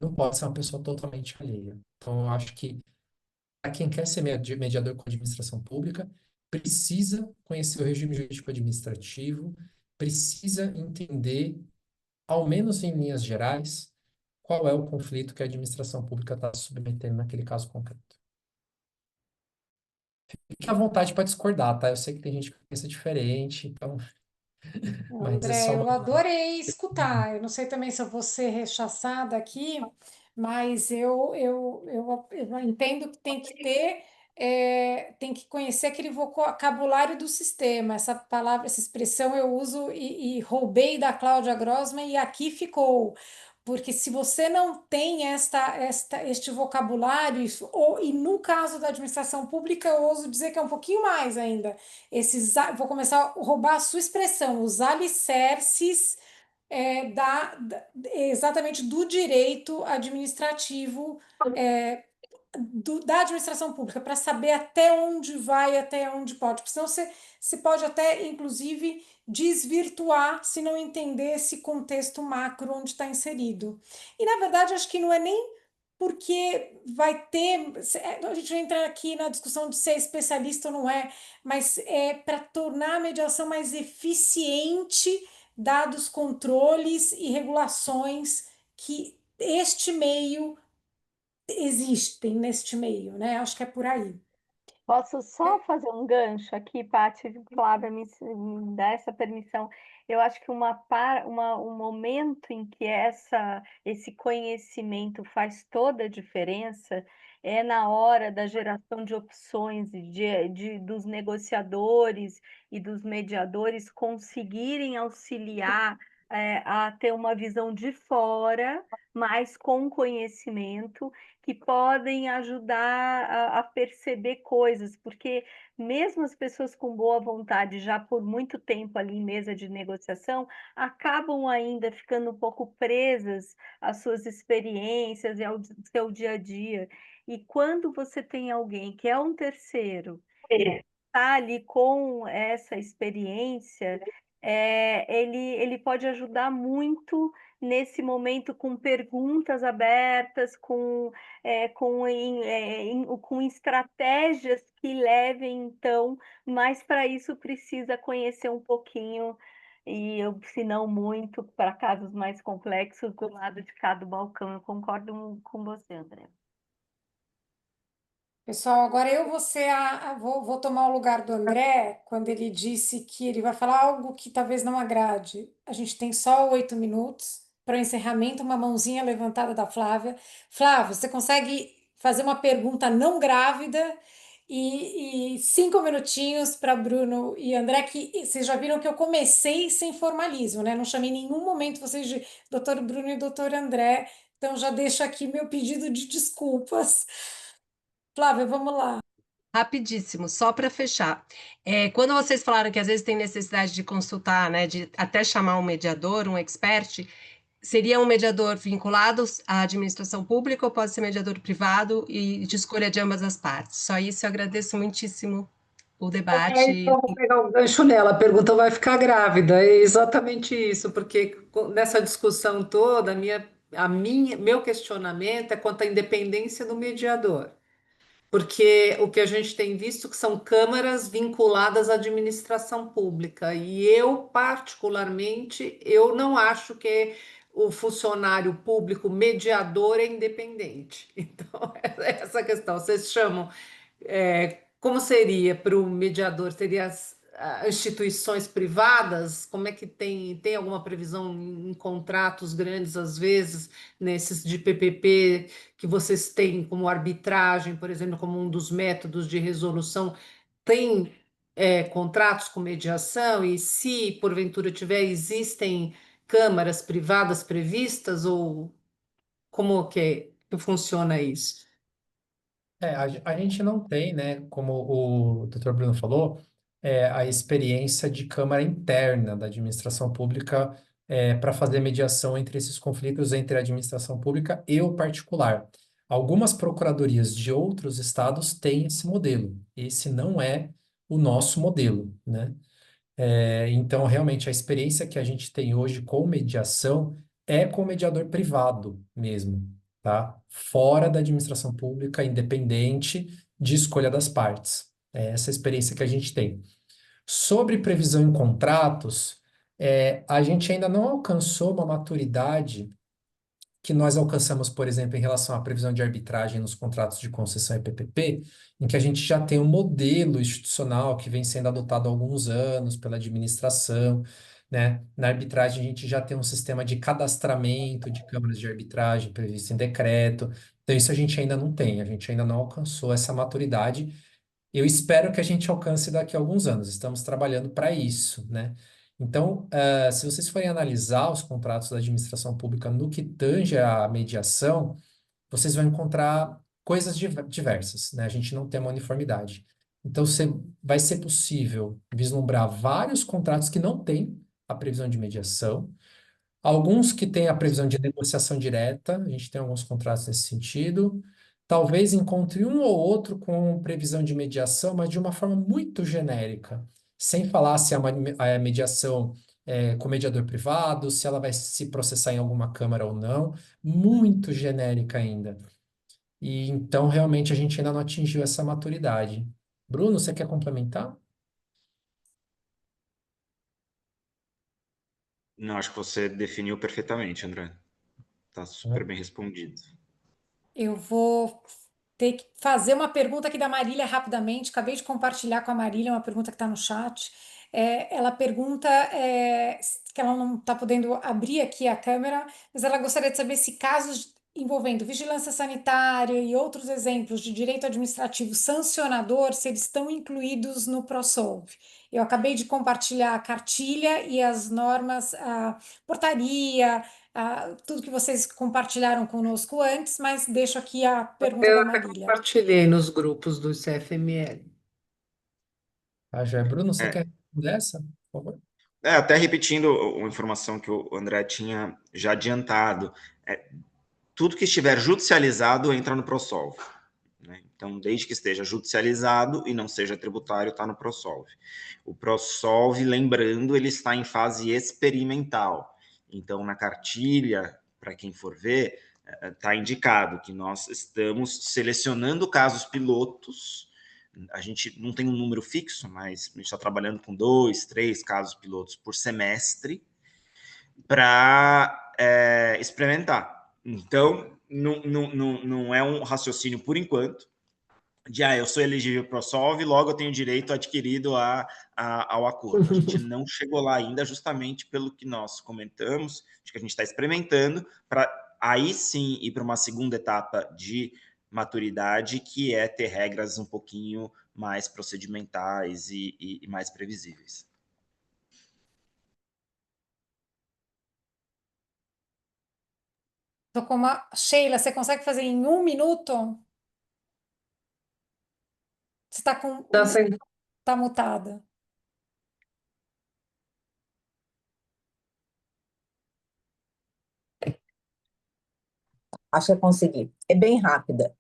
Não pode ser uma pessoa totalmente alheia. Então, eu acho que para quem quer ser mediador com a administração pública, precisa conhecer o regime jurídico administrativo, precisa entender, ao menos em linhas gerais, qual é o conflito que a administração pública está submetendo naquele caso concreto. Fique à vontade para discordar, tá? Eu sei que tem gente que pensa diferente, então, mas é André, só eu uma. adorei escutar. Eu não sei também se eu vou ser rechaçada aqui, mas eu entendo que tem que ter, tem que conhecer aquele vocabulário do sistema. Essa palavra, essa expressão eu uso e roubei da Cláudia Grossman e aqui ficou. Porque se você não tem este vocabulário, e no caso da administração pública, eu ouso dizer que é um pouquinho mais ainda vou começar a roubar a sua expressão, os alicerces exatamente do direito administrativo da administração pública, para saber até onde vai, até onde pode. Porque senão você pode até, inclusive, desvirtuar se não entender esse contexto macro onde está inserido. E, na verdade, acho que não é nem porque vai ter. A gente entra aqui na discussão de ser especialista ou não é, mas é para tornar a mediação mais eficiente, dados controles e regulações que este meio existem neste meio, né? Acho que é por aí. Posso só fazer um gancho aqui, Paty e Flávia, me dá essa permissão. Eu acho que um momento em que esse conhecimento faz toda a diferença é na hora da geração de opções e dos negociadores e dos mediadores conseguirem auxiliar a ter uma visão de fora, mas com conhecimento que podem ajudar a perceber coisas, porque mesmo as pessoas com boa vontade, já por muito tempo ali em mesa de negociação, acabam ainda ficando um pouco presas às suas experiências e ao seu dia a dia. E quando você tem alguém que é um terceiro, está ali com essa experiência, ele pode ajudar muito nesse momento com perguntas abertas, com estratégias que levem, então, mas para isso precisa conhecer um pouquinho, se não muito, para casos mais complexos, do lado de cada balcão. Eu concordo com você, André. Pessoal, agora eu vou ser vou tomar o lugar do André quando ele disse que ele vai falar algo que talvez não agrade. A gente tem só 8 minutos para o encerramento, uma mãozinha levantada da Flávia. Flávia, você consegue fazer uma pergunta não grávida e 5 minutinhos para Bruno e André, que vocês já viram que eu comecei sem formalismo, né? Não chamei em nenhum momento vocês de doutor Bruno e doutor André, então já deixo aqui meu pedido de desculpas. Flávia, vamos lá. Rapidíssimo, só para fechar. Quando vocês falaram que às vezes tem necessidade de consultar, né, de até chamar um mediador, um expert, seria um mediador vinculado à administração pública ou pode ser mediador privado e de escolha de ambas as partes? Só isso, eu agradeço muitíssimo o debate. Então, vou pegar o gancho nela. A pergunta vai ficar grávida. É exatamente isso, porque nessa discussão toda, meu questionamento é quanto à independência do mediador. Porque o que a gente tem visto que são câmaras vinculadas à administração pública. E eu, particularmente, eu não acho que o funcionário público mediador é independente. Então, é essa questão. Vocês chamam, como seria para o mediador? Seria as instituições privadas? Como é que tem alguma previsão em contratos grandes, às vezes, nesses de PPP, que vocês têm como arbitragem, por exemplo, como um dos métodos de resolução? Tem contratos com mediação? E se, porventura, existem câmaras privadas previstas? Ou como que funciona isso? A gente não tem, né, como o Dr. Bruno falou, a experiência de câmara interna da administração pública para fazer mediação entre esses conflitos entre a administração pública e o particular. Algumas procuradorias de outros estados têm esse modelo. Esse não é o nosso modelo, né? Então, realmente, a experiência que a gente tem hoje com mediação é com mediador privado mesmo, tá? Fora da administração pública, independente de escolha das partes. É essa a experiência que a gente tem. Sobre previsão em contratos, a gente ainda não alcançou uma maturidade que nós alcançamos, por exemplo, em relação à previsão de arbitragem nos contratos de concessão e PPP, em que a gente já tem um modelo institucional que vem sendo adotado há alguns anos pela administração, né? Na arbitragem, a gente já tem um sistema de cadastramento de câmaras de arbitragem previsto em decreto. Então, isso a gente ainda não tem, a gente ainda não alcançou essa maturidade. Eu espero que a gente alcance daqui a alguns anos. Estamos trabalhando para isso, né? Então, se vocês forem analisar os contratos da administração pública no que tange à mediação, vocês vão encontrar coisas diversas, né? A gente não tem uma uniformidade. Então, vai ser possível vislumbrar vários contratos que não têm a previsão de mediação, alguns que têm a previsão de negociação direta, a gente tem alguns contratos nesse sentido. Talvez encontre um ou outro com previsão de mediação, mas de uma forma muito genérica, sem falar se a mediação é com mediador privado, se ela vai se processar em alguma câmara ou não, muito genérica ainda. E então, realmente, a gente ainda não atingiu essa maturidade. Bruno, você quer complementar? Não, acho que você definiu perfeitamente, André. Está super bem respondido. Eu vou ter que fazer uma pergunta aqui da Marília rapidamente. Acabei de compartilhar com a Marília uma pergunta que está no chat. Ela pergunta que ela não está podendo abrir aqui a câmera, mas ela gostaria de saber se casos envolvendo vigilância sanitária e outros exemplos de direito administrativo sancionador, se eles estão incluídos no ProSolve. Eu acabei de compartilhar a cartilha e as normas, a portaria, tudo que vocês compartilharam conosco antes, mas deixo aqui a pergunta Eu da até Marília. compartilhei nos grupos do CFML. Já Bruno, você É, quer responder essa, por favor? até repetindo uma informação que o André tinha já adiantado, tudo que estiver judicializado entra no ProSolve. Né? Então, desde que esteja judicializado e não seja tributário, está no ProSolve. O ProSolve, lembrando, ele está em fase experimental. Então, na cartilha, para quem for ver, está indicado que nós estamos selecionando casos pilotos. A gente não tem um número fixo, mas a gente está trabalhando com 2, 3 casos pilotos por semestre para experimentar. Então, não é um raciocínio por enquanto de eu sou elegível para o ProSolve, logo eu tenho direito adquirido ao acordo. A gente não chegou lá ainda, justamente pelo que nós comentamos, de que a gente está experimentando, para aí sim ir para uma segunda etapa de maturidade, que é ter regras um pouquinho mais procedimentais e mais previsíveis. Tô com uma... Sheila, você consegue fazer em 1 minuto? Você está com... Tá sem Tá mutada. Acho que eu consegui. É bem rápida.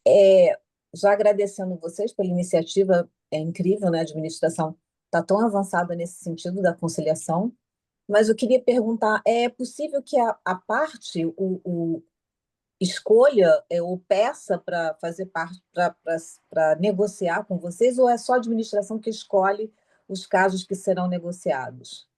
É, já agradecendo vocês pela iniciativa, é incrível, né? A administração está tão avançada nesse sentido da conciliação, mas eu queria perguntar, é possível que a parte, o escolha ou peça para fazer parte, para negociar com vocês, ou é só a administração que escolhe os casos que serão negociados?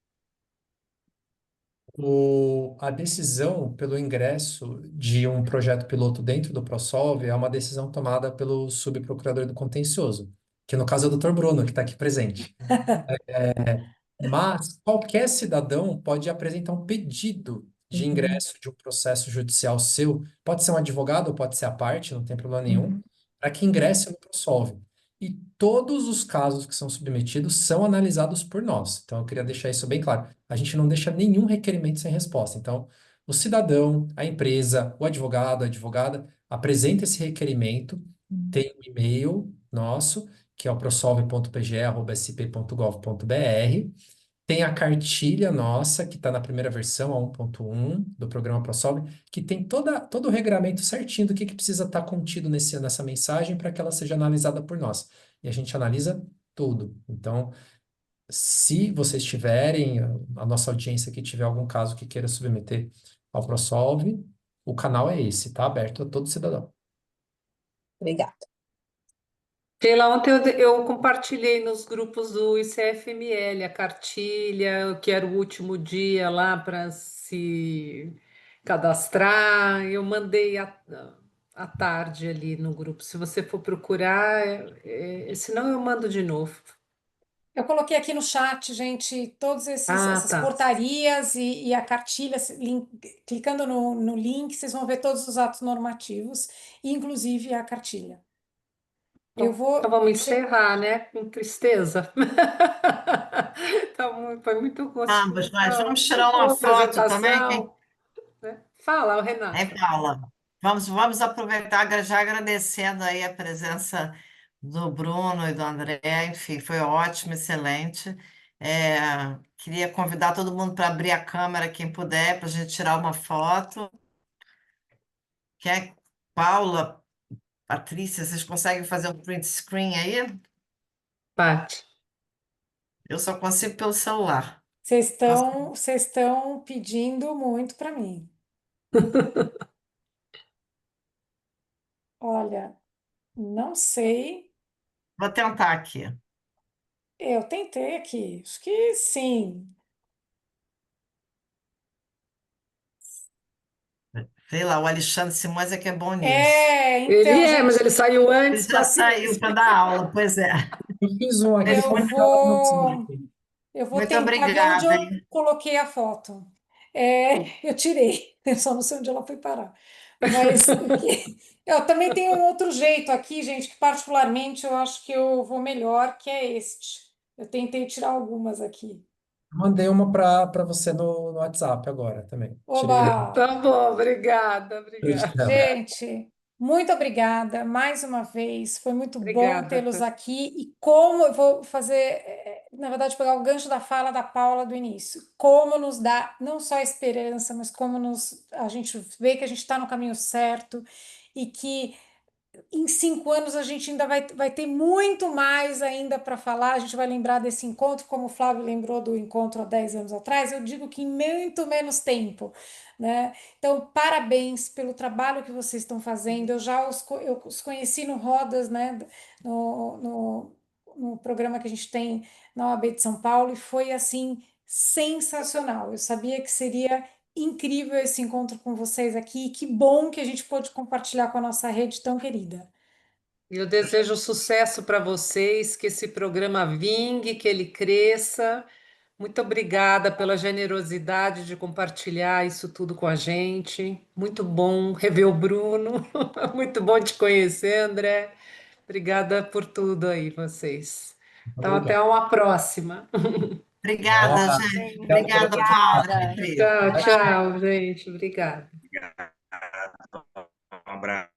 A decisão pelo ingresso de um projeto piloto dentro do ProSolve é uma decisão tomada pelo subprocurador do contencioso, que no caso é o Dr. Bruno, que está aqui presente. Mas qualquer cidadão pode apresentar um pedido de Uhum, ingresso de um processo judicial seu, pode ser um advogado ou pode ser a parte, não tem problema nenhum, uhum. para que ingresse no ProSolve. E todos os casos que são submetidos são analisados por nós. Então, eu queria deixar isso bem claro. A gente não deixa nenhum requerimento sem resposta. Então, o cidadão, a empresa, o advogado, a advogada, apresenta esse requerimento, tem um e-mail nosso, que é o prosolve.pge@sp.gov.br. Tem a cartilha nossa, que está na primeira versão, a 1.1 do programa ProSolve, que tem todo o regramento certinho do que precisa estar contido nessa mensagem para que ela seja analisada por nós. E a gente analisa tudo. Então, se vocês tiverem, a nossa audiência que tiver algum caso que queira submeter ao ProSolve, o canal é esse, está aberto a todo cidadão. Obrigada. Sheila, ontem eu compartilhei nos grupos do ICFML a cartilha, que era o último dia lá para se cadastrar. Eu mandei à tarde ali no grupo. Se você for procurar, senão eu mando de novo. Eu coloquei aqui no chat, gente, todas Ah, essas tá. portarias e a cartilha, clicando no link, vocês vão ver todos os atos normativos, inclusive a cartilha. Eu Bom, então vou. vamos encerrar, né? Com tristeza. Foi muito Ambos, gostoso. mas vamos Muito tirar uma boa foto também, apresentação, né? Fala, hein, Renata. Paula? Vamos aproveitar já agradecendo aí a presença do Bruno e do André, enfim, foi ótimo, excelente. É, queria convidar todo mundo para abrir a câmera, quem puder, para a gente tirar uma foto. Quer, Paula, Patrícia, vocês conseguem fazer um print screen aí? Paty. Eu só consigo pelo celular. Vocês estão pedindo muito para mim. Olha, não sei. Vou tentar aqui. Eu tentei aqui, acho que sim. Sei lá, o Alexandre Simões é que é bom nisso. É, Ele então, mas gente, ele saiu Ele antes, já saiu paciência. para dar aula, pois é. Eu fiz um aqui, Mas eu só muito, que estava no vou. Slack. Eu vou muito tentar ver onde obrigada, eu hein? coloquei a foto. É, eu tirei, eu só não sei onde ela foi parar. Mas eu também tenho um outro jeito aqui, gente, que particularmente eu acho que eu vou melhor, que é este. Eu tentei tirar algumas aqui. Mandei uma para você no WhatsApp agora também. Oba! Tirei Tá bom, obrigada, print obrigada. dela. Gente, muito obrigada mais uma vez. Foi muito bom Obrigada. tê-los aqui. E como eu vou fazer, na verdade, pegar o gancho da fala da Paula do início, como nos dá não só esperança, mas como a gente vê que a gente está no caminho certo e que em 5 anos a gente ainda vai ter muito mais ainda para falar. A gente vai lembrar desse encontro, como o Flávio lembrou do encontro há 10 anos atrás. Eu digo que em muito menos tempo, né? Então, parabéns pelo trabalho que vocês estão fazendo. Eu os conheci no Rodas, né? No, no, no programa que a gente tem na OAB de São Paulo, e foi assim sensacional. Eu sabia que seria incrível esse encontro com vocês aqui. Que bom que a gente pôde compartilhar com a nossa rede tão querida. Eu desejo sucesso para vocês, que esse programa vingue, que ele cresça. Muito obrigada pela generosidade de compartilhar isso tudo com a gente. Muito bom rever o Bruno. Muito bom te conhecer, André. Obrigada por tudo aí, vocês. Então, até Obrigado. uma próxima. Obrigada, gente. Até a Obrigada, próxima. Paula. Obrigada. Patrícia. Tchau, tchau, gente. Obrigada. Um abraço.